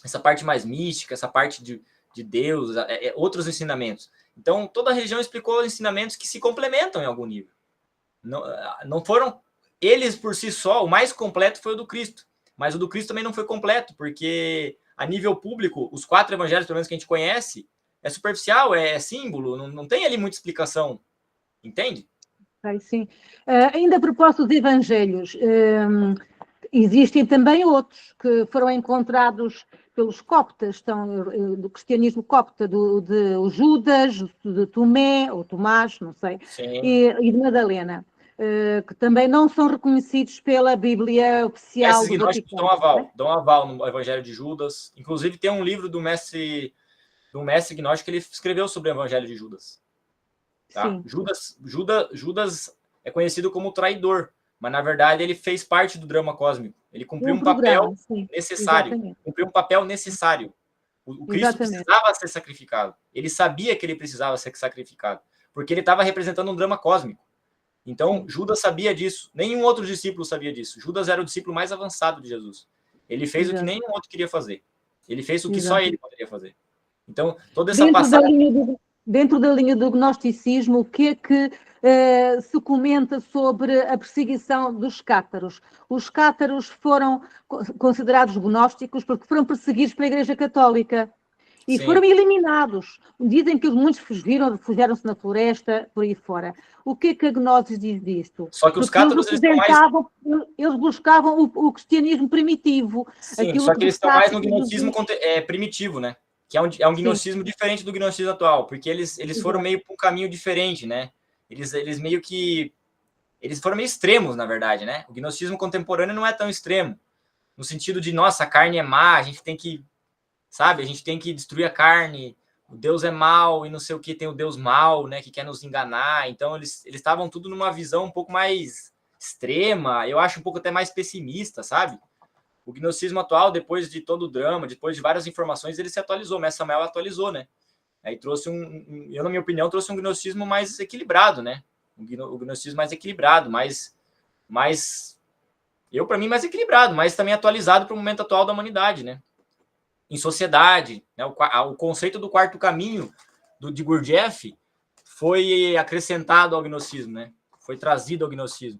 Essa parte mais mística, essa parte de Deus, outros ensinamentos. Então, toda religião explicou ensinamentos que se complementam em algum nível. Não foram eles por si só, o mais completo foi o do Cristo. Mas o do Cristo também não foi completo, porque a nível público, os 4 evangelhos, pelo menos que a gente conhece, é superficial, é símbolo, não tem ali muita explicação. Entende? Sim. Ainda a propósito dos evangelhos, existem também outros que foram encontrados pelos coptas, do cristianismo copta, de Judas, de Tomé, ou Tomás, não sei, e de Madalena, que também não são reconhecidos pela Bíblia oficial do Vaticano. Dão aval no Evangelho de Judas. Inclusive, tem um livro do mestre gnóstico que ele escreveu sobre o Evangelho de Judas. Tá? Sim. Judas é conhecido como traidor, mas na verdade ele fez parte do drama cósmico. Ele cumpriu um programa, papel sim, necessário. exatamente. Cumpriu um papel necessário. O Cristo Exatamente. precisava ser sacrificado. Ele sabia que ele precisava ser sacrificado, porque ele estava representando um drama cósmico. Então, Sim. Judas sabia disso. Nenhum outro discípulo sabia disso. Judas era o discípulo mais avançado de Jesus. Ele fez o que nenhum outro queria fazer. Ele fez o que só ele poderia fazer. Então, toda essa passagem... Dentro da linha do gnosticismo, o que é que se comenta sobre a perseguição dos cátaros? Os cátaros foram considerados gnósticos porque foram perseguidos pela Igreja Católica e Sim. foram eliminados. Dizem que muitos refugiaram-se na floresta, por aí fora. O que é que a Gnosis diz disto? Só que os cátaros eles buscavam o cristianismo primitivo. Sim, só que eles estão mais no gnosticismo primitivo, né? Que é um gnosticismo diferente do gnosticismo atual, porque eles foram meio para um caminho diferente, né? Eles meio que... Eles foram meio extremos, na verdade, né? O gnosticismo contemporâneo não é tão extremo, no sentido de, nossa, a carne é má, a gente tem que, sabe? A gente tem que destruir a carne, o Deus é mau e não sei o que, tem o Deus mau, né? Que quer nos enganar. Então, eles estavam tudo numa visão um pouco mais extrema, eu acho um pouco até mais pessimista, sabe? O gnosticismo atual, depois de todo o drama, depois de várias informações, ele se atualizou. Mestre Samuel atualizou, né? Aí trouxe eu, na minha opinião, trouxe um gnosticismo mais equilibrado, né? O gnosticismo mais equilibrado, mais eu, para mim, mais equilibrado, mas também atualizado para o momento atual da humanidade, né? Em sociedade, né? O conceito do quarto caminho de Gurdjieff foi acrescentado ao gnosticismo, né? Foi trazido ao gnosticismo.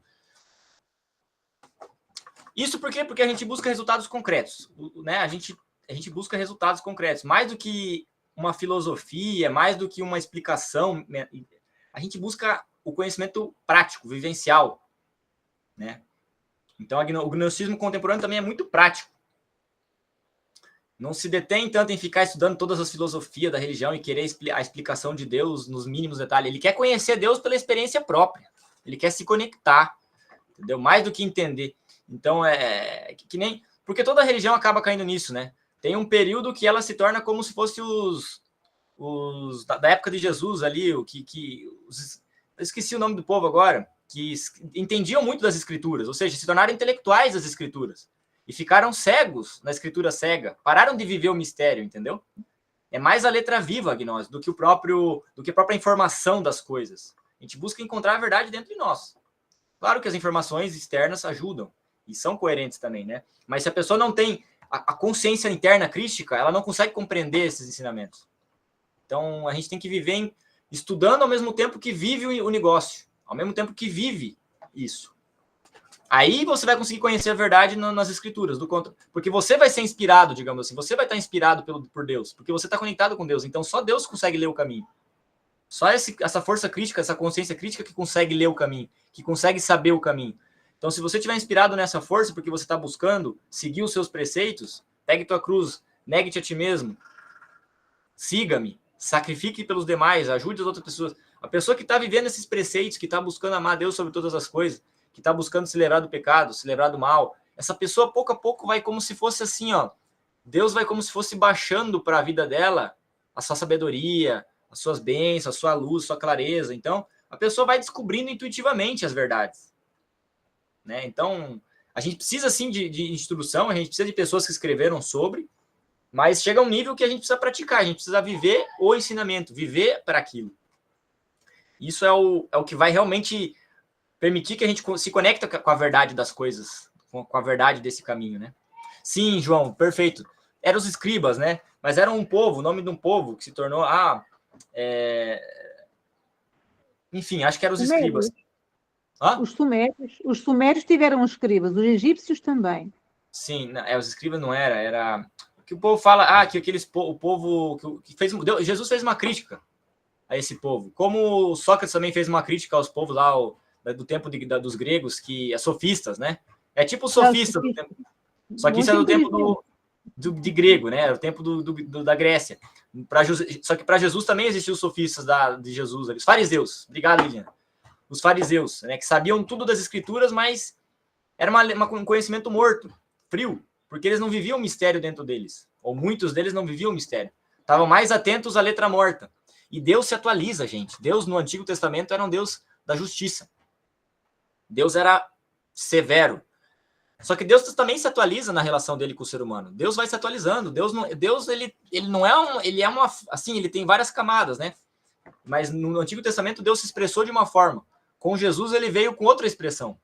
Isso por quê? Porque a gente busca resultados concretos, né? A gente busca resultados concretos, mais do que uma filosofia, mais do que uma explicação, né? A gente busca o conhecimento prático, vivencial, né? Então, o gnosticismo contemporâneo também é muito prático. Não se detém tanto em ficar estudando todas as filosofias da religião e querer a explicação de Deus nos mínimos detalhes. Ele quer conhecer Deus pela experiência própria. Ele quer se conectar, entendeu? Mais do que entender. Então, é que nem... Porque toda religião acaba caindo nisso, né? Tem um período que ela se torna como se fosse os da época de Jesus ali, eu esqueci o nome do povo agora, que entendiam muito das escrituras, ou seja, se tornaram intelectuais das escrituras. E ficaram cegos na escritura cega. Pararam de viver o mistério, entendeu? É mais a letra viva, Gnose, do que a própria informação das coisas. A gente busca encontrar a verdade dentro de nós. Claro que as informações externas ajudam e são coerentes também, né? Mas se a pessoa não tem a consciência interna crística, ela não consegue compreender esses ensinamentos. Então, a gente tem que viver estudando ao mesmo tempo que vive o negócio, ao mesmo tempo que vive isso. Aí você vai conseguir conhecer a verdade nas escrituras, porque você vai ser inspirado, digamos assim, você vai estar inspirado por Deus, porque você está conectado com Deus, então só Deus consegue ler o caminho. Só essa força crítica, essa consciência crítica que consegue ler o caminho, que consegue saber o caminho. Então, se você estiver inspirado nessa força, porque você está buscando seguir os seus preceitos, pegue tua cruz, negue-te a ti mesmo, siga-me, sacrifique pelos demais, ajude as outras pessoas. A pessoa que está vivendo esses preceitos, que está buscando amar Deus sobre todas as coisas, que está buscando se livrar do pecado, se livrar do mal, essa pessoa, pouco a pouco, vai como se fosse assim, ó. Deus vai como se fosse baixando para a vida dela a sua sabedoria, as suas bênçãos, a sua luz, a sua clareza. Então, a pessoa vai descobrindo intuitivamente as verdades, né? Então, a gente precisa, sim, de instrução, a gente precisa de pessoas que escreveram sobre, mas chega um nível que a gente precisa praticar, a gente precisa viver o ensinamento, viver para aquilo. Isso é o que vai realmente permitir que a gente se conecte com a verdade das coisas, com a verdade desse caminho, né? Sim, João, perfeito. Eram os escribas, né? Mas era um povo, o nome de um povo que se tornou... Enfim, acho que eram os escribas. Os sumérios tiveram escribas, os egípcios também. Sim, os escribas não era... Que o povo fala, que o povo que fez, Jesus fez uma crítica a esse povo, como Sócrates também fez uma crítica aos povos lá do tempo dos gregos, que é sofistas, né? É tipo sofista do tempo, só que isso é do tempo de grego, né? É o tempo da Grécia. Só que para Jesus também existiam os sofistas de Jesus, os fariseus. Obrigado, Liliana. Os fariseus, né? Que sabiam tudo das escrituras, mas era um conhecimento morto, frio. Porque eles não viviam o mistério dentro deles. Ou muitos deles não viviam o mistério. Estavam mais atentos à letra morta. E Deus se atualiza, gente. Deus, no Antigo Testamento, era um Deus da justiça. Deus era severo. Só que Deus também se atualiza na relação dele com o ser humano. Deus vai se atualizando. Deus ele não é um... Ele é uma... Assim, ele tem várias camadas, né? Mas no Antigo Testamento, Deus se expressou de uma forma. Com Jesus, ele veio com outra expressão.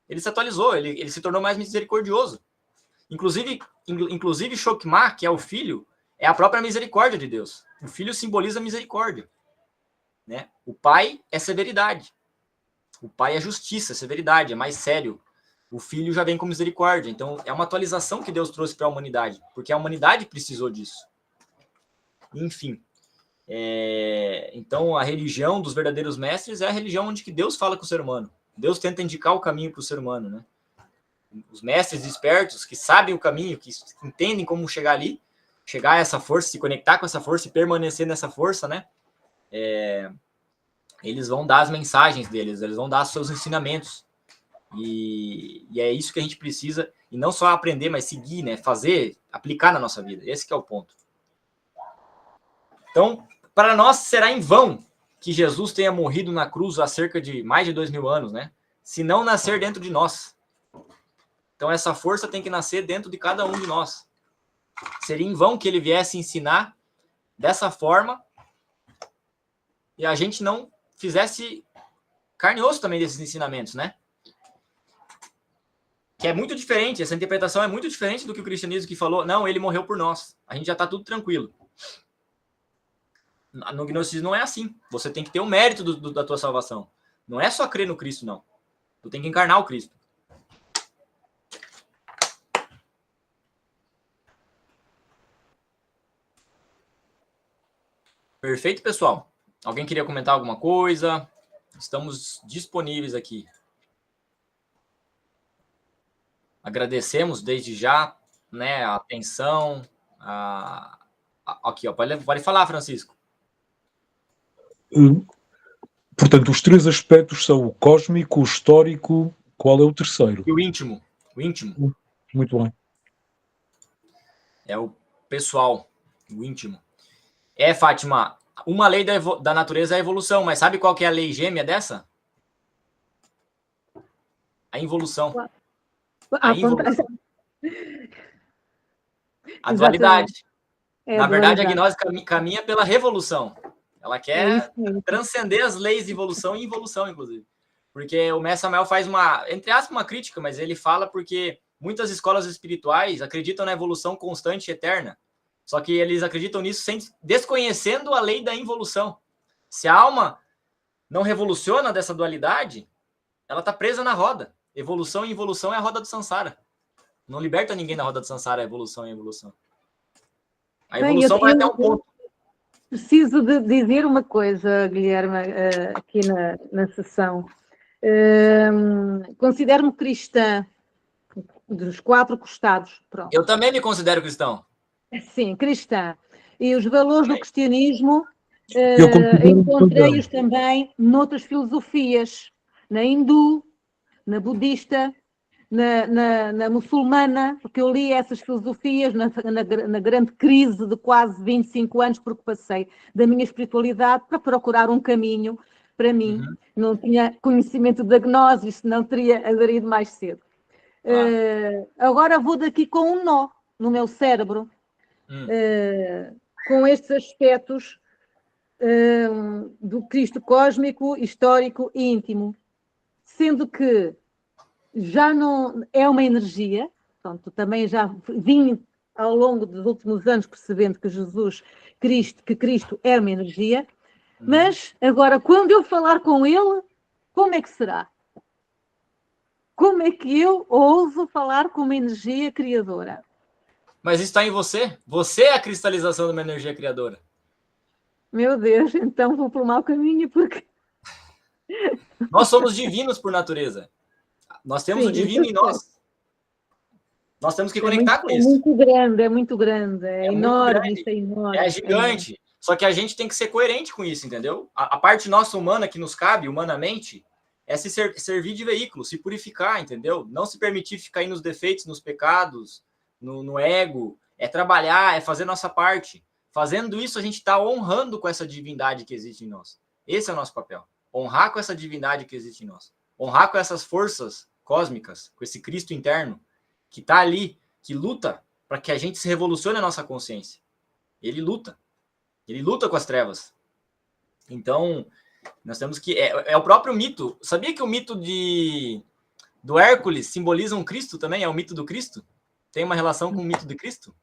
Ele se atualizou, ele se tornou mais misericordioso. Inclusive Chokmah, que é o filho, é a própria misericórdia de Deus. O filho simboliza misericórdia, né? O pai é severidade. O pai é justiça, severidade, é mais sério. O filho já vem com misericórdia. Então, é uma atualização que Deus trouxe para a humanidade, porque a humanidade precisou disso. Enfim. Então, a religião dos verdadeiros mestres é a religião onde que Deus fala com o ser humano. Deus tenta indicar o caminho para o ser humano, né? Os mestres espertos que sabem o caminho, que entendem como chegar ali, chegar a essa força, se conectar com essa força e permanecer nessa força, né? Eles vão dar as mensagens deles, eles vão dar os seus ensinamentos. E é isso que a gente precisa, e não só aprender, mas seguir, né? Fazer, aplicar na nossa vida. Esse que é o ponto. Então, para nós será em vão que Jesus tenha morrido na cruz há cerca de mais de 2000 anos, né? Se não nascer dentro de nós. Então, essa força tem que nascer dentro de cada um de nós. Seria em vão que ele viesse ensinar dessa forma e a gente não fizesse carne e osso também desses ensinamentos, né? Que é muito diferente, essa interpretação é muito diferente do que o cristianismo que falou, não, ele morreu por nós. A gente já está tudo tranquilo. No gnosticismo não é assim. Você tem que ter o mérito da tua salvação. Não é só crer no Cristo, não. Tu tem que encarnar o Cristo. Perfeito, pessoal? Alguém queria comentar alguma coisa? Estamos disponíveis aqui. Agradecemos desde já, né, a atenção. Aqui, ó, pode falar, Francisco. Portanto, os três aspectos são o cósmico, o histórico, qual é o terceiro? E o íntimo. O íntimo. Muito bem. É o pessoal, o íntimo. Fátima, uma lei da natureza é a evolução, mas sabe qual que é a lei gêmea dessa? A involução. A involução. A dualidade. Na verdade, a gnose caminha pela revolução. Ela quer transcender as leis de evolução e involução, inclusive. Porque o Mestre Samael faz uma, entre aspas, uma crítica, mas ele fala porque muitas escolas espirituais acreditam na evolução constante e eterna. Só que eles acreditam nisso desconhecendo a lei da involução. Se a alma não revoluciona dessa dualidade, ela está presa na roda. Evolução e involução é a roda do Sansara. Não liberta ninguém da roda do Sansara, a evolução e a evolução. A evolução vai até um ponto. Preciso de dizer uma coisa, Guilherme, aqui na sessão. Considero-me cristã dos quatro costados. Pronto. Eu também me considero cristão. Sim, cristã. E os valores do cristianismo encontrei-os também noutras filosofias, na hindu, na budista, na muçulmana, porque eu li essas filosofias na grande crise de quase 25 anos, porque passei da minha espiritualidade para procurar um caminho para mim. Uhum. Não tinha conhecimento da gnose, senão teria aderido mais cedo. Agora vou daqui com um nó no meu cérebro, com estes aspectos do Cristo cósmico, histórico e íntimo, sendo que já não é uma energia, portanto, também já vim ao longo dos últimos anos percebendo que Cristo é uma energia, mas agora quando eu falar com ele, como é que será? Como é que eu ouso falar com uma energia criadora? Mas isso está em você. Você é a cristalização de uma energia criadora. Meu Deus, então vou para o mau caminho porque... Nós somos divinos por natureza. Nós temos o divino em nós. Nós temos que conectar com isso. É muito grande, é enorme, isso é enorme. É gigante. Só que a gente tem que ser coerente com isso, entendeu? A parte nossa humana que nos cabe, humanamente, é se servir de veículo, se purificar, entendeu? Não se permitir ficar aí nos defeitos, nos pecados, no ego. É trabalhar, é fazer nossa parte. Fazendo isso, a gente está honrando com essa divindade que existe em nós. Esse é o nosso papel. Honrar com essa divindade que existe em nós. Honrar com essas forças cósmicas, com esse Cristo interno, que está ali, que luta para que a gente se revolucione a nossa consciência. Ele luta com as trevas. Então, nós temos que... É o próprio mito. Sabia que o mito do Hércules simboliza um Cristo também? É o mito do Cristo? Tem uma relação com o mito de Cristo?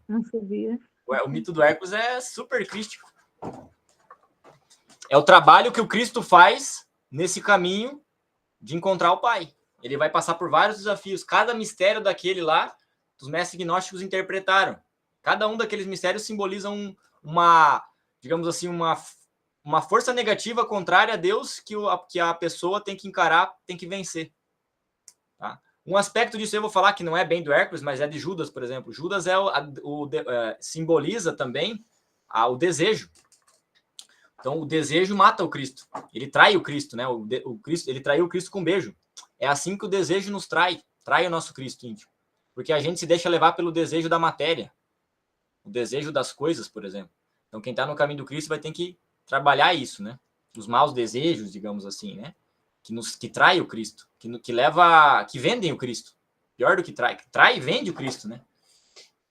Não sabia. O mito do Hércules é super crístico. É o trabalho que o Cristo faz nesse caminho de encontrar o Pai. Ele vai passar por vários desafios. Cada mistério daquele lá, os mestres gnósticos interpretaram. Cada um daqueles mistérios simboliza digamos assim, uma força negativa contrária a Deus que a pessoa tem que encarar, tem que vencer. Tá? Um aspecto disso eu vou falar que não é bem do Hércules, mas é de Judas, por exemplo. Judas simboliza também o desejo. Então, o desejo mata o Cristo. Ele trai o Cristo, né? Ele traiu o Cristo com um beijo. É assim que o desejo nos trai o nosso Cristo íntimo. Porque a gente se deixa levar pelo desejo da matéria, o desejo das coisas, por exemplo. Então, quem está no caminho do Cristo vai ter que trabalhar isso, né? Os maus desejos, digamos assim, né? Que trai o Cristo, que vendem o Cristo. Pior do que trai e vende o Cristo, né?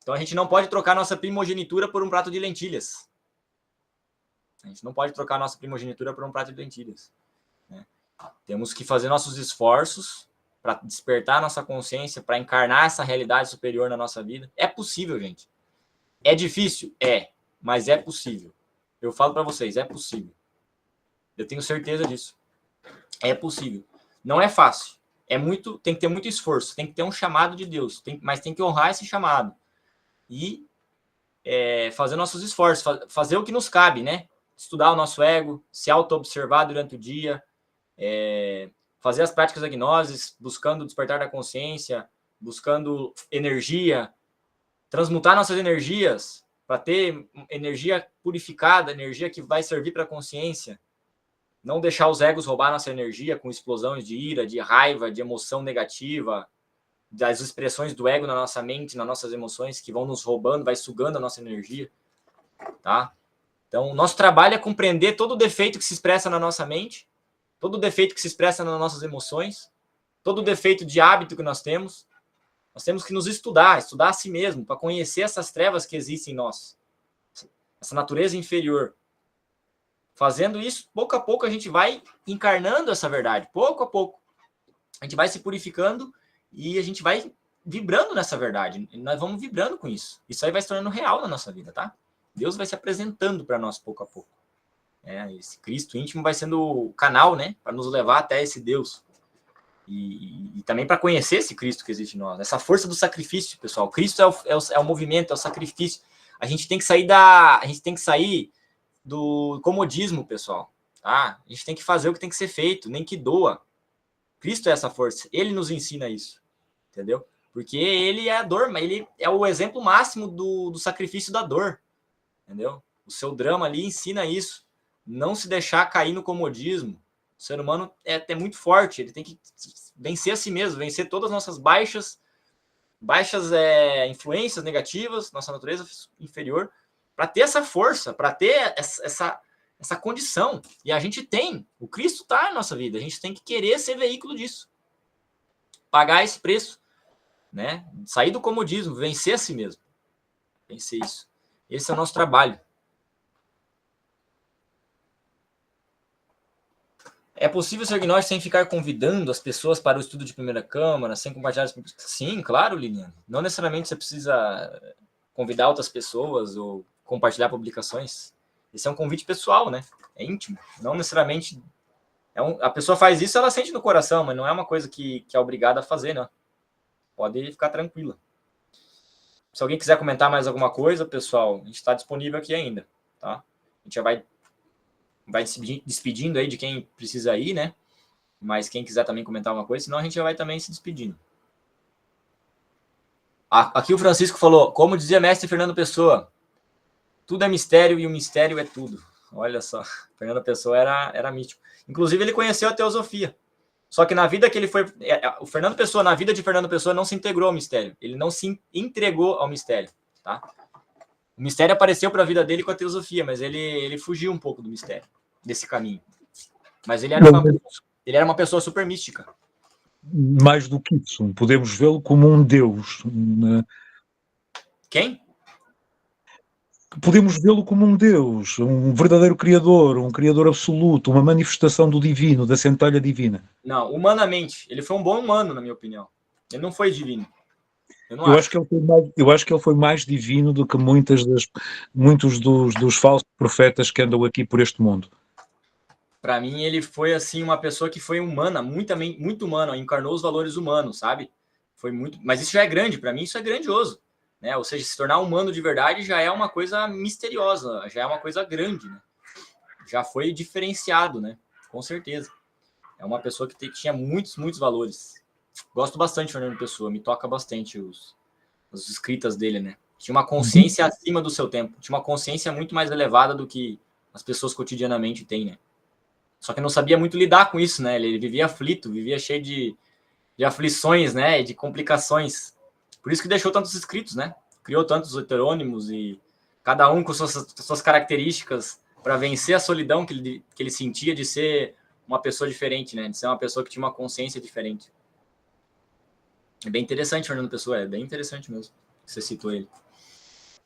Então, a gente não pode trocar nossa primogenitura por um prato de lentilhas. A gente não pode trocar nossa primogenitura por um prato de lentilhas. Né? Temos que fazer nossos esforços para despertar nossa consciência, para encarnar essa realidade superior na nossa vida. É possível, gente. É difícil? Mas é possível. Eu falo para vocês, é possível. Eu tenho certeza disso. É possível. Não é fácil. Tem que ter muito esforço, tem que ter um chamado de Deus, mas tem que honrar esse chamado. E fazer nossos esforços, fazer o que nos cabe, né? Estudar o nosso ego, se auto-observar durante o dia, fazer as práticas da gnose, buscando o despertar da consciência, buscando energia, transmutar nossas energias para ter energia purificada, energia que vai servir para a consciência. Não deixar os egos roubar nossa energia com explosões de ira, de raiva, de emoção negativa, das expressões do ego na nossa mente, nas nossas emoções, que vão nos roubando, vai sugando a nossa energia, tá? Então, o nosso trabalho é compreender todo o defeito que se expressa na nossa mente, todo o defeito que se expressa nas nossas emoções, todo o defeito de hábito que nós temos. Nós temos que nos estudar a si mesmo, para conhecer essas trevas que existem em nós, essa natureza inferior. Fazendo isso, pouco a pouco a gente vai encarnando essa verdade, pouco a pouco. A gente vai se purificando e a gente vai vibrando nessa verdade. Nós vamos vibrando com isso. Isso aí vai se tornando real na nossa vida, tá? Deus vai se apresentando para nós pouco a pouco. Esse Cristo íntimo vai sendo o canal, né, para nos levar até esse Deus. E também para conhecer esse Cristo que existe em nós. Essa força do sacrifício, pessoal. Cristo é o movimento, é o sacrifício. A gente tem que sair do comodismo, pessoal. Tá? A gente tem que fazer o que tem que ser feito, nem que doa. Cristo é essa força. Ele nos ensina isso. Entendeu? Porque ele é a dor, mas ele é o exemplo máximo do sacrifício da dor. Entendeu? O seu drama ali ensina isso. Não se deixar cair no comodismo. O ser humano é muito forte. Ele tem que vencer a si mesmo, vencer todas as nossas baixas influências negativas, nossa natureza inferior, para ter essa força, para ter essa condição. E a gente tem. O Cristo está na nossa vida. A gente tem que querer ser veículo disso. Pagar esse preço. Né? Sair do comodismo, vencer a si mesmo. Vencer isso. Esse é o nosso trabalho. É possível ser gnóstico sem ficar convidando as pessoas para o estudo de primeira câmara, sem compartilhar? Sim, claro, Liliane. Não necessariamente você precisa convidar outras pessoas ou compartilhar publicações. Esse é um convite pessoal, né? É íntimo. Não necessariamente... a pessoa faz isso, ela sente no coração, mas não é uma coisa que é obrigada a fazer, né? Pode ficar tranquila. Se alguém quiser comentar mais alguma coisa, pessoal, a gente está disponível aqui ainda, tá? A gente já vai se despedindo aí de quem precisa ir, né? Mas quem quiser também comentar alguma coisa, senão a gente já vai também se despedindo. Aqui o Francisco falou, como dizia mestre Fernando Pessoa, tudo é mistério e o mistério é tudo. Olha só, Fernando Pessoa era místico. Inclusive, ele conheceu a teosofia. Só que na vida que ele foi... O Fernando Pessoa, na vida de Fernando Pessoa, não se integrou ao mistério. Ele não se entregou ao mistério, tá? O mistério apareceu para a vida dele com a teosofia, mas ele fugiu um pouco do mistério, desse caminho. Mas ele era uma pessoa super mística. Mais do que isso, podemos vê-lo como um Deus. Né? Quem? Podemos vê-lo como um Deus, um verdadeiro criador, um criador absoluto, uma manifestação do divino, da centelha divina. Não, humanamente. Ele foi um bom humano, na minha opinião. Ele não foi divino. Eu acho que ele foi mais divino do que muitos dos falsos profetas que andam aqui por este mundo. Para mim, ele foi assim uma pessoa que foi humana, muito humana, encarnou os valores humanos, sabe? Foi muito, mas isso já é grande, para mim isso é grandioso, né? Ou seja, se tornar humano de verdade já é uma coisa misteriosa, já é uma coisa grande, né? Já foi diferenciado, né? Com certeza. É uma pessoa que tinha muitos valores. Gosto bastante de Fernando Pessoa, me toca bastante os escritas dele, né? Tinha uma consciência acima do seu tempo, tinha uma consciência muito mais elevada do que as pessoas cotidianamente têm, né? Só que não sabia muito lidar com isso, né? Ele vivia aflito, vivia cheio de aflições, né? E de complicações. Por isso que deixou tantos escritos, né? Criou tantos heterônimos e cada um com suas características para vencer a solidão que ele sentia de ser uma pessoa diferente, né? De ser uma pessoa que tinha uma consciência diferente. É bem interessante, Fernando Pessoa, é bem interessante mesmo. Você citou ele.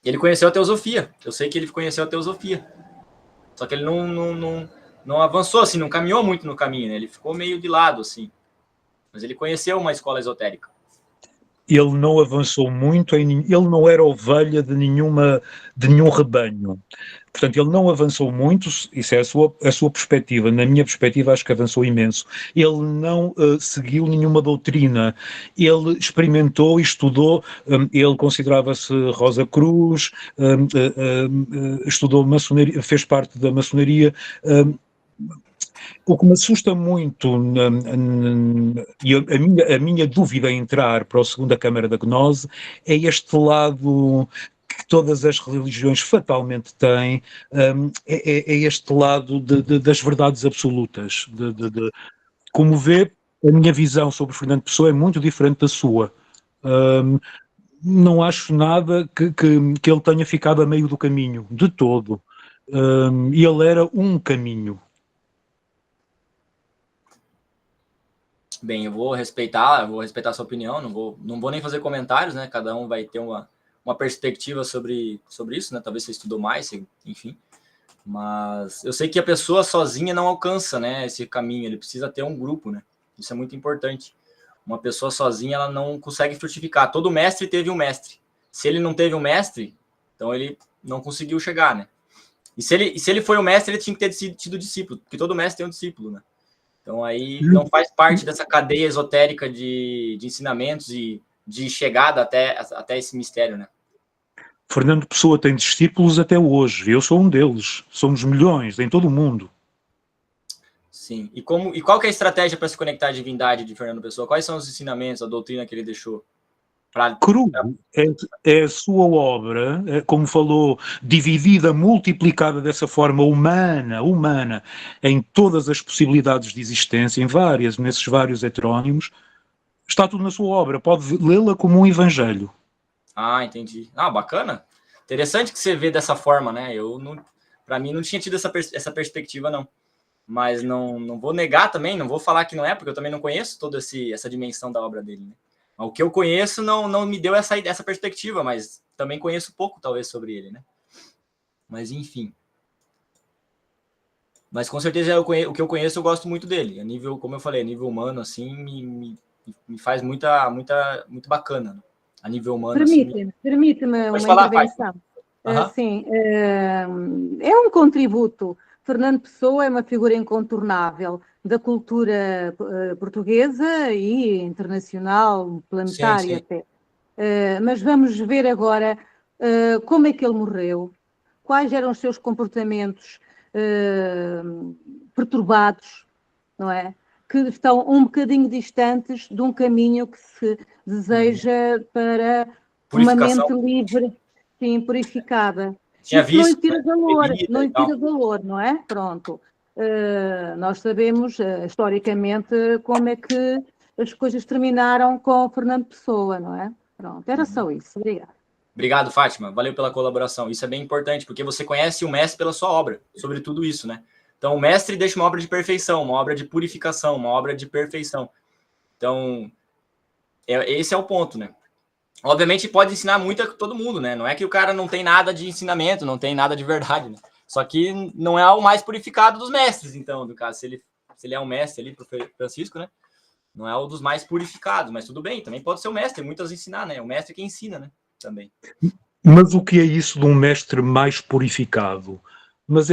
Ele conheceu a teosofia. Eu sei que ele conheceu a teosofia. Só que ele não avançou, assim, não caminhou muito no caminho, né? Ele ficou meio de lado, assim. Mas ele conheceu uma escola esotérica. Ele não avançou muito, ele não era ovelha de nenhum rebanho. Portanto, ele não avançou muito, isso é a sua perspectiva. Na minha perspectiva, acho que avançou imenso. Ele não seguiu nenhuma doutrina. Ele experimentou e estudou. Ele considerava-se Rosa Cruz, estudou maçonaria, fez parte da maçonaria. O que me assusta muito e a minha dúvida em entrar para a segunda Câmara da Gnose é este lado que todas as religiões fatalmente têm, é este lado das verdades absolutas. Como vê, a minha visão sobre Fernando Pessoa é muito diferente da sua. Não acho nada que ele tenha ficado a meio do caminho, de todo. Ele era um caminho. Bem, eu vou respeitar a sua opinião, não vou nem fazer comentários, né? Cada um vai ter uma perspectiva sobre isso, né? Talvez você estudou mais, enfim. Mas eu sei que a pessoa sozinha não alcança, né, esse caminho, ele precisa ter um grupo, né? Isso é muito importante. Uma pessoa sozinha, ela não consegue frutificar. Todo mestre teve um mestre. Se ele não teve um mestre, então ele não conseguiu chegar, né? E se ele foi o mestre, ele tinha que ter tido discípulo, porque todo mestre tem um discípulo, né? Então aí não faz parte dessa cadeia esotérica de ensinamentos e de chegada até esse mistério, né? Fernando Pessoa tem discípulos até hoje, eu sou um deles, somos milhões em todo o mundo. Sim, e qual que é a estratégia para se conectar à divindade de Fernando Pessoa? Quais são os ensinamentos, a doutrina que ele deixou? Cru, é a sua obra, como falou, dividida, multiplicada dessa forma humana, em todas as possibilidades de existência, nesses vários heterónimos, está tudo na sua obra, pode lê-la como um evangelho. Ah, entendi. Ah, bacana. Interessante que você vê dessa forma, né? Para mim não tinha tido essa perspectiva, não. Mas não vou negar também, não vou falar que não é, porque eu também não conheço toda essa dimensão da obra dele, né? O que eu conheço não me deu essa perspectiva, mas também conheço pouco, talvez, sobre ele, né? Mas, enfim. Mas, com certeza, o que eu conheço, eu gosto muito dele. A nível, como eu falei, a nível humano, assim, me faz muito bacana. Né? A nível humano, Permite-me uma falar, intervenção. Sim, é um contributo. Fernando Pessoa é uma figura incontornável da cultura portuguesa e internacional, planetária até. Mas vamos ver agora como é que ele morreu, quais eram os seus comportamentos perturbados, não é? Que estão um bocadinho distantes de um caminho que se deseja para uma mente livre, sim, purificada. Isso não lhe tira valor, não é? Pronto. Nós sabemos, historicamente, como é que as coisas terminaram com Fernando Pessoa, não é? Pronto, era só isso. Obrigada. Obrigado, Fátima. Valeu pela colaboração. Isso é bem importante, porque você conhece o mestre pela sua obra, sobre tudo isso, né? Então, o mestre deixa uma obra de perfeição, uma obra de purificação, uma obra de perfeição. Então, esse é o ponto, né? Obviamente, pode ensinar muito a todo mundo, né? Não é que o cara não tem nada de ensinamento, não tem nada de verdade, né? Só que não é o mais purificado dos mestres, então, no caso, se ele é um mestre ali, pro Francisco, né? Não é o dos mais purificados, mas tudo bem, também pode ser o mestre, tem muitas a ensinar, né? O mestre que ensina, né? Também. Mas o que é isso de um mestre mais purificado? Mas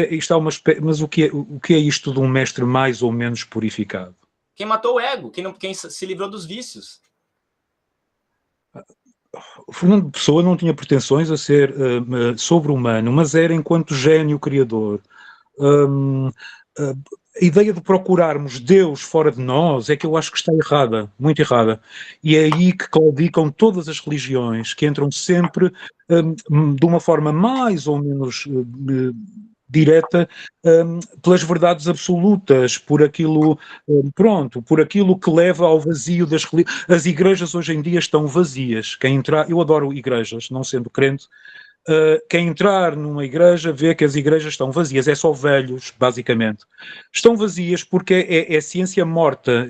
o que é isto de um mestre mais ou menos purificado? Quem matou o ego, quem se livrou dos vícios. O Fernando Pessoa não tinha pretensões a ser sobre-humano, mas era enquanto gênio criador. A ideia de procurarmos Deus fora de nós é que eu acho que está errada, muito errada. E é aí que claudicam todas as religiões, que entram sempre de uma forma mais ou menos direta pelas verdades absolutas, por aquilo, por aquilo que leva ao vazio das religiões. As igrejas hoje em dia estão vazias. Eu adoro igrejas, não sendo crente. Quem entrar numa igreja vê que as igrejas estão vazias, é só velhos, basicamente. Estão vazias porque é ciência morta,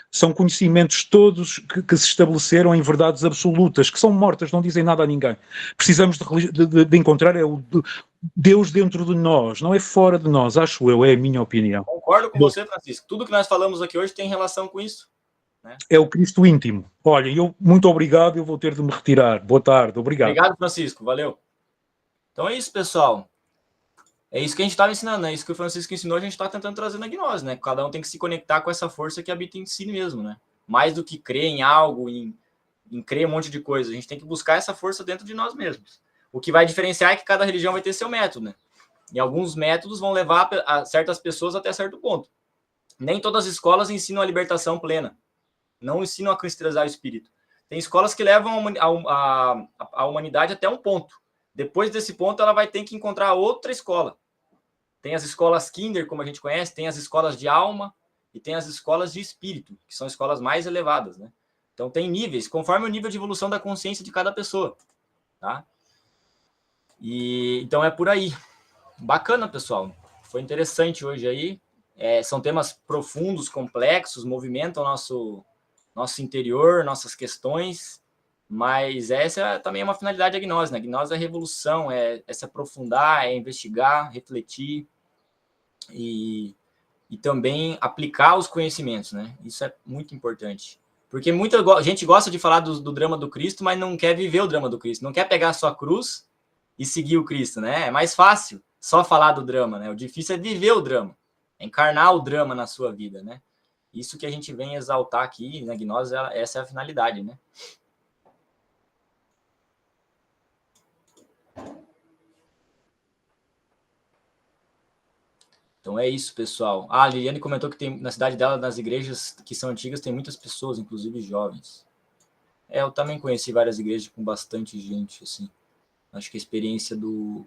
são conhecimentos todos que se estabeleceram em verdades absolutas, que são mortas, não dizem nada a ninguém. Precisamos de encontrar o Deus dentro de nós, não é fora de nós, acho eu, é a minha opinião. Concordo com você, Francisco. Tudo que nós falamos aqui hoje tem relação com isso. Né? É o Cristo íntimo. Olha, muito obrigado, eu vou ter de me retirar. Boa tarde, obrigado. Obrigado, Francisco, valeu. Então é isso, pessoal. É isso que a gente estava ensinando, né? Isso que o Francisco ensinou, a gente está tentando trazer na gnose, né? Cada um tem que se conectar com essa força que habita em si mesmo, né? Mais do que crer em algo, em crer em um monte de coisa. A gente tem que buscar essa força dentro de nós mesmos. O que vai diferenciar é que cada religião vai ter seu método, né? E alguns métodos vão levar a certas pessoas até certo ponto. Nem todas as escolas ensinam a libertação plena. Não ensinam a cristalizar o espírito. Tem escolas que levam a humanidade até um ponto. Depois desse ponto, ela vai ter que encontrar outra escola. Tem as escolas Kinder, como a gente conhece, tem as escolas de alma e tem as escolas de espírito, que são escolas mais elevadas, né? Então, tem níveis, conforme o nível de evolução da consciência de cada pessoa, tá? Então, é por aí. Bacana, pessoal. Foi interessante hoje aí. São temas profundos, complexos, movimentam nosso interior, nossas questões, mas essa também é uma finalidade da gnose, né? A gnose é revolução, é se aprofundar, é investigar, refletir e também aplicar os conhecimentos, né? Isso é muito importante. Porque muita gente gosta de falar do drama do Cristo, mas não quer viver o drama do Cristo, não quer pegar a sua cruz e seguir o Cristo, né? É mais fácil só falar do drama, né? O difícil é viver o drama, é encarnar o drama na sua vida, né? Isso que a gente vem exaltar aqui na gnose, essa é a finalidade, né? Então é isso, pessoal. A Liliane comentou que tem na cidade dela, nas igrejas que são antigas, tem muitas pessoas, inclusive jovens. Eu também conheci várias igrejas com bastante gente, assim. Acho que a experiência do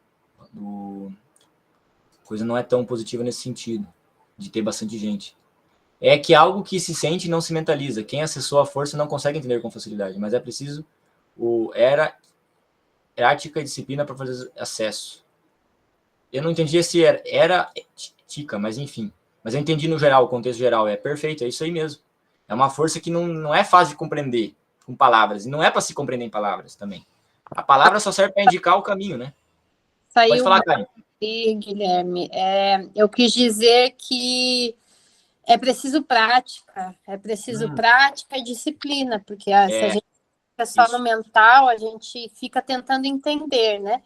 coisa não é tão positiva nesse sentido, de ter bastante gente. É que algo que se sente não se mentaliza. Quem acessou a força não consegue entender com facilidade, mas é preciso prática e disciplina para fazer acesso. Eu não entendi se era tica, mas enfim. Mas eu entendi no geral, o contexto geral. É perfeito, é isso aí mesmo. É uma força que não é fácil de compreender com palavras. E não é para se compreender em palavras também. A palavra só serve para indicar o caminho, né? Saiu. Pode falar, Karen. Guilherme. Eu quis dizer que é preciso prática. É preciso prática e disciplina, porque se a gente fica só no mental, a gente fica tentando entender, né?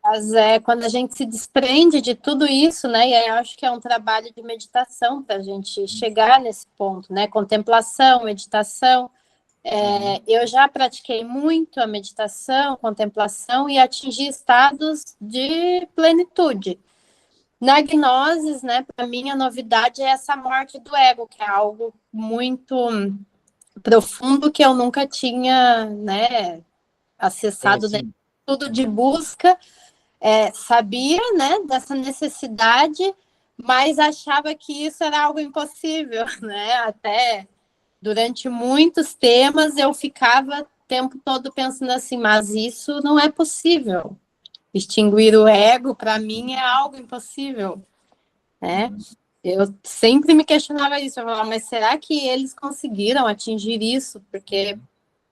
Mas quando a gente se desprende de tudo isso, né? E aí eu acho que é um trabalho de meditação para a gente chegar nesse ponto, né? Contemplação, meditação. Eu já pratiquei muito a meditação, contemplação e atingi estados de plenitude. Na gnose, né? Para mim a novidade é essa morte do ego, que é algo muito profundo que eu nunca tinha, né? Acessado tudo de busca. Sabia, né, dessa necessidade, mas achava que isso era algo impossível, né? Até durante muitos temas eu ficava tempo todo pensando assim, mas isso não é possível. Extinguir o ego, para mim, é algo impossível, né? Eu sempre me questionava isso, eu falava, mas será que eles conseguiram atingir isso? Porque,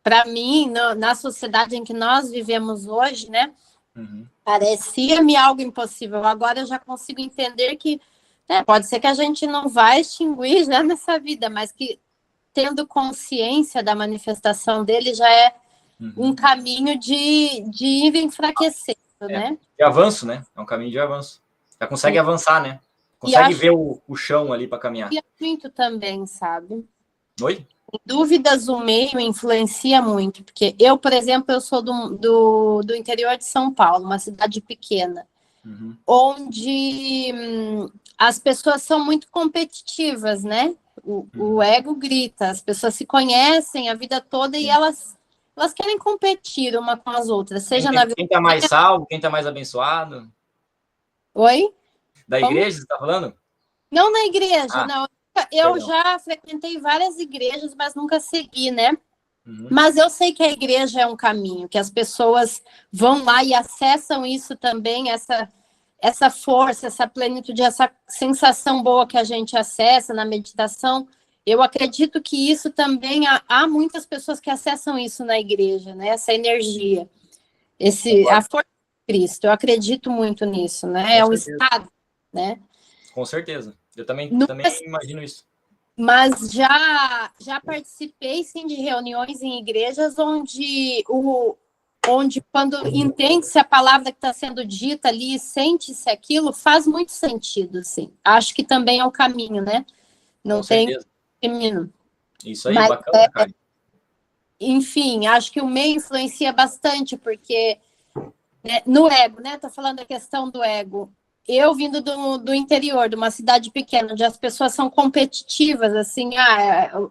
para mim, na sociedade em que nós vivemos hoje, né, parecia-me algo impossível. Agora eu já consigo entender que pode ser que a gente não vai extinguir já nessa vida, mas que tendo consciência da manifestação dele já é um caminho de ir enfraquecendo, né? De avanço, né? É um caminho de avanço. Já consegue avançar, né? Consegue ver o chão ali para caminhar. E muito também, sabe? Oi? Sem dúvidas, o meio influencia muito, porque eu, por exemplo, eu sou do interior de São Paulo, uma cidade pequena, onde as pessoas são muito competitivas, né? O ego grita, as pessoas se conhecem a vida toda e elas querem competir uma com as outras, seja na vida... Quem está mais salvo, quem está mais abençoado? Oi? Da igreja, você está falando? Não na igreja, não. Eu perdão. já frequentei várias igrejas, mas nunca segui, né? Mas eu sei que a igreja é um caminho, que as pessoas vão lá e acessam isso também, essa força, essa plenitude, essa sensação boa que a gente acessa na meditação. Eu acredito que isso também, há muitas pessoas que acessam isso na igreja, né? Essa energia, a força de Cristo. Eu acredito muito nisso, né? É o estado, né? Com certeza. Eu também imagino isso. Mas já participei, sim, de reuniões em igrejas onde quando entende-se a palavra que está sendo dita ali, sente-se aquilo, faz muito sentido, sim. Acho que também é o caminho, né? Não tem feminino. Isso aí, mas, bacana, cara. Enfim, acho que o meio influencia bastante, porque no ego, né? Tô falando da questão do ego. Eu vindo do interior, de uma cidade pequena, onde as pessoas são competitivas, assim,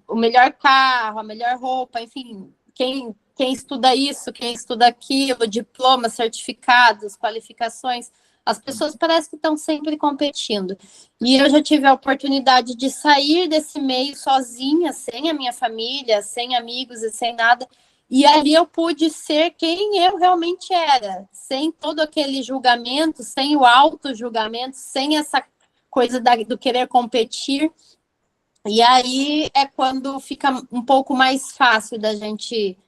o melhor carro, a melhor roupa, enfim, quem estuda isso, quem estuda aquilo, diplomas, certificados, qualificações, as pessoas parecem que estão sempre competindo. E eu já tive a oportunidade de sair desse meio sozinha, sem a minha família, sem amigos e sem nada. E ali eu pude ser quem eu realmente era, sem todo aquele julgamento, sem o auto-julgamento, sem essa coisa do querer competir. E aí é quando fica um pouco mais fácil da gente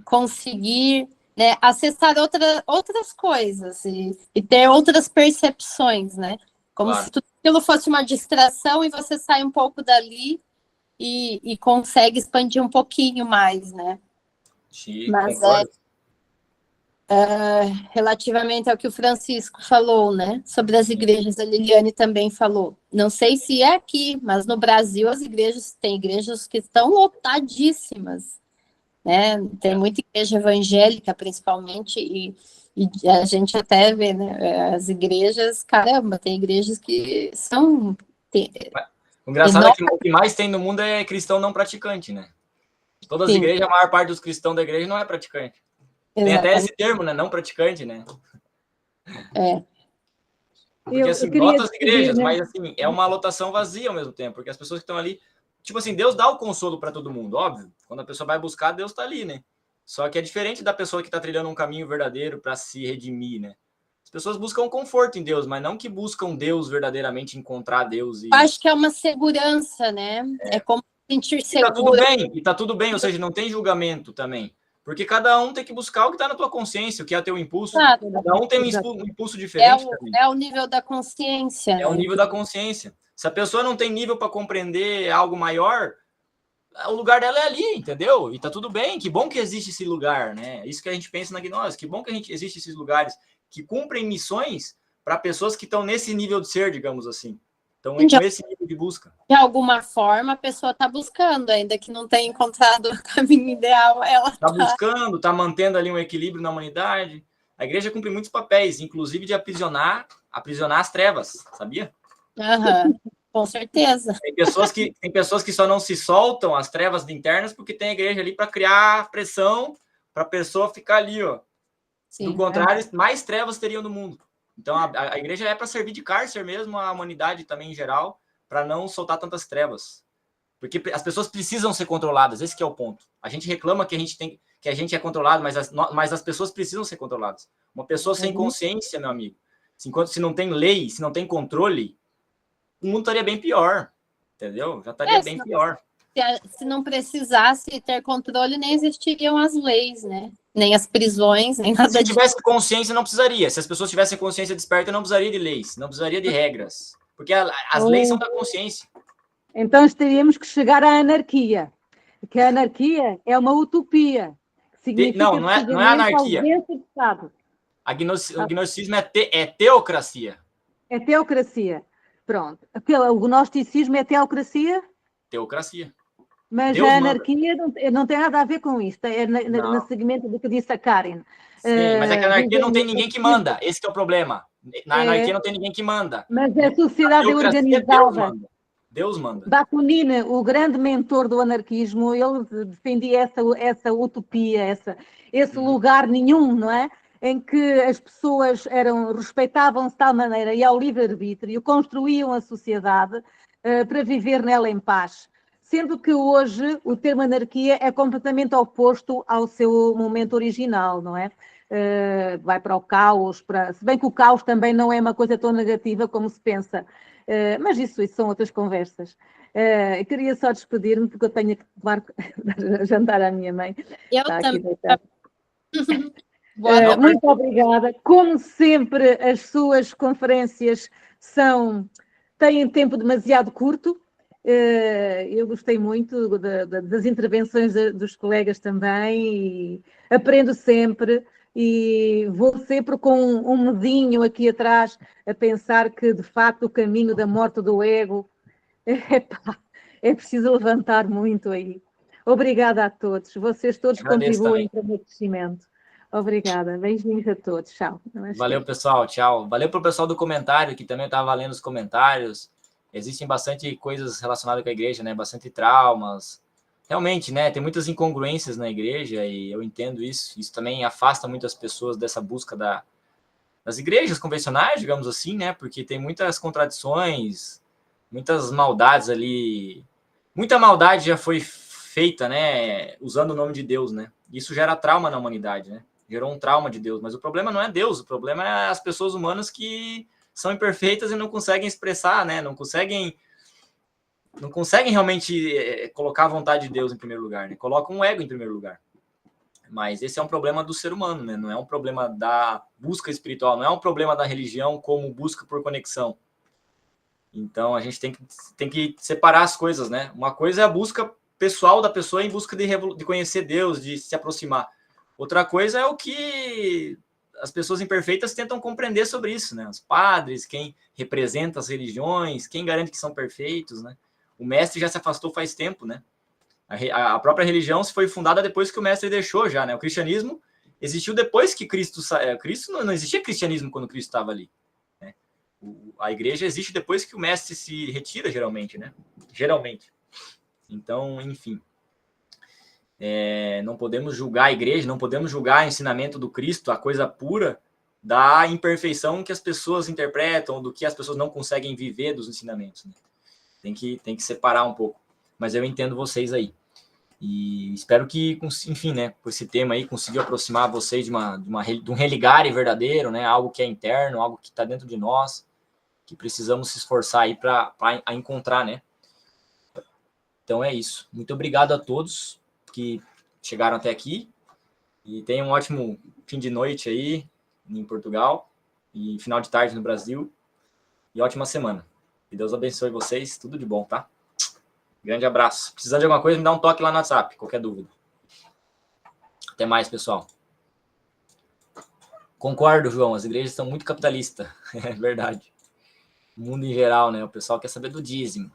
conseguir, né, acessar outras coisas e ter outras percepções, né? Como se tudo aquilo fosse uma distração e você sai um pouco dali e consegue expandir um pouquinho mais, né? Mas relativamente ao que o Francisco falou, né, sobre as igrejas, a Liliane também falou. Não sei se é aqui, mas no Brasil tem igrejas que estão lotadíssimas, né? Tem muita igreja evangélica, principalmente, e a gente até vê, né, as igrejas, caramba, tem igrejas que são... O engraçado é que o que mais tem no mundo é cristão não praticante, né? Todas as igrejas, a maior parte dos cristãos da igreja não é praticante. Tem até esse termo, né? Não praticante, né? Porque, assim, lota as igrejas, né? Mas, assim, é uma lotação vazia ao mesmo tempo, porque as pessoas que estão ali... Tipo assim, Deus dá o consolo para todo mundo, óbvio. Quando a pessoa vai buscar, Deus está ali, né? Só que é diferente da pessoa que está trilhando um caminho verdadeiro para se redimir, né? As pessoas buscam conforto em Deus, mas não que buscam Deus verdadeiramente, encontrar Deus. Acho que é uma segurança, né? É como sentir seguro. E tá tudo bem, ou seja, não tem julgamento também. Porque cada um tem que buscar o que está na tua consciência, o que é teu impulso. Exato. Cada um tem um impulso diferente. É o nível da consciência. É o nível da consciência. Se a pessoa não tem nível para compreender algo maior, o lugar dela é ali, entendeu? E tá tudo bem, que bom que existe esse lugar, né? Isso que a gente pensa na gnose, que bom que existe esses lugares que cumprem missões para pessoas que estão nesse nível de ser, digamos assim. Então, com esse nível de busca. De alguma forma, a pessoa está buscando, ainda que não tenha encontrado o caminho ideal. Ela está buscando, está mantendo ali um equilíbrio na humanidade. A igreja cumpre muitos papéis, inclusive de aprisionar as trevas, sabia? Com certeza. Tem pessoas que só não se soltam as trevas internas porque tem a igreja ali para criar pressão para a pessoa ficar ali, ó. Sim, do contrário, mais trevas teriam no mundo. Então, a igreja é para servir de cárcere mesmo, a humanidade também em geral, para não soltar tantas trevas. Porque as pessoas precisam ser controladas, esse que é o ponto. A gente reclama que a gente tem... que a gente é controlado, mas as pessoas precisam ser controladas. Uma pessoa sem consciência, meu amigo, se não tem lei, se não tem controle, o mundo estaria bem pior, entendeu? Já estaria bem pior. Se não precisasse ter controle, nem existiriam as leis, né? Nem as prisões, nem nada disso. Se tivesse consciência, não precisaria. Se as pessoas tivessem consciência desperta, não precisaria de leis, não precisaria de regras. Porque as leis são da consciência. Então teríamos que chegar à anarquia. Que a anarquia é uma utopia. Significa não é anarquia. O gnosticismo é teocracia. É teocracia. Pronto. O gnosticismo é teocracia? Teocracia. Mas Deus a anarquia não tem nada a ver com isto. É no segmento do que disse a Karen. Sim, mas é que a anarquia não tem ninguém que manda. Esse que é o problema. Na anarquia não tem ninguém que manda. Mas a sociedade é organizada. Deus manda. Bakunin, o grande mentor do anarquismo, ele defendia essa utopia, esse lugar nenhum, não é? Em que as pessoas respeitavam-se de tal maneira e ao livre-arbítrio, construíam a sociedade para viver nela em paz. Sendo que hoje o termo anarquia é completamente oposto ao seu momento original, não é? Vai para o caos, se bem que o caos também não é uma coisa tão negativa como se pensa. Mas isso são outras conversas. Queria só despedir-me, porque eu tenho que levar jantar à minha mãe. Eu também. Muito obrigada. Como sempre, as suas conferências têm tempo demasiado curto. Eu gostei muito das intervenções dos colegas também e aprendo sempre. E vou sempre com um medinho aqui atrás a pensar que, de facto, o caminho da morte do ego é preciso levantar muito aí. Obrigada a todos. Vocês todos contribuem para o meu crescimento. Obrigada. Beijinhos a todos. Tchau. Valeu, pessoal. Tchau. Valeu para o pessoal do comentário, que também estava lendo os comentários. Existem bastante coisas relacionadas com a igreja, né? Bastante traumas. Realmente, né? Tem muitas incongruências na igreja e eu entendo isso. Isso também afasta muitas pessoas dessa busca das igrejas convencionais, digamos assim, né? Porque tem muitas contradições, muitas maldades ali. Muita maldade já foi feita, né? Usando o nome de Deus, né? Isso gera trauma na humanidade, né? Gerou um trauma de Deus. Mas o problema não é Deus, o problema é as pessoas humanas que são imperfeitas e não conseguem expressar, né? Não conseguem realmente colocar a vontade de Deus em primeiro lugar, né? Colocam um ego em primeiro lugar. Mas esse é um problema do ser humano, né? Não é um problema da busca espiritual, não é um problema da religião como busca por conexão. Então a gente tem que separar as coisas, né? Uma coisa é a busca pessoal da pessoa em busca de conhecer Deus, de se aproximar. Outra coisa é o que as pessoas imperfeitas tentam compreender sobre isso, né? Os padres, quem representa as religiões, quem garante que são perfeitos, né? O mestre já se afastou faz tempo, né? A própria religião foi fundada depois que o mestre deixou já, né? O cristianismo existiu depois que Cristo saiu. Não existia cristianismo quando Cristo estava ali, né? A igreja existe depois que o mestre se retira, geralmente, né? Geralmente. Então, enfim. Não podemos julgar a igreja, não podemos julgar o ensinamento do Cristo, a coisa pura da imperfeição que as pessoas interpretam, do que as pessoas não conseguem viver dos ensinamentos, né? Tem que separar um pouco. Mas eu entendo vocês aí. E espero que, enfim, né, por esse tema aí, conseguiu aproximar vocês de um religare verdadeiro, né, algo que é interno, algo que está dentro de nós, que precisamos se esforçar aí para encontrar, né. Então é isso. Muito obrigado a todos que chegaram até aqui e tenham um ótimo fim de noite aí em Portugal e final de tarde no Brasil e ótima semana. Que Deus abençoe vocês, tudo de bom, tá? Grande abraço. Precisando de alguma coisa, me dá um toque lá no WhatsApp, qualquer dúvida. Até mais, pessoal. Concordo, João, as igrejas são muito capitalistas. É verdade. O mundo em geral, né? O pessoal quer saber do dízimo.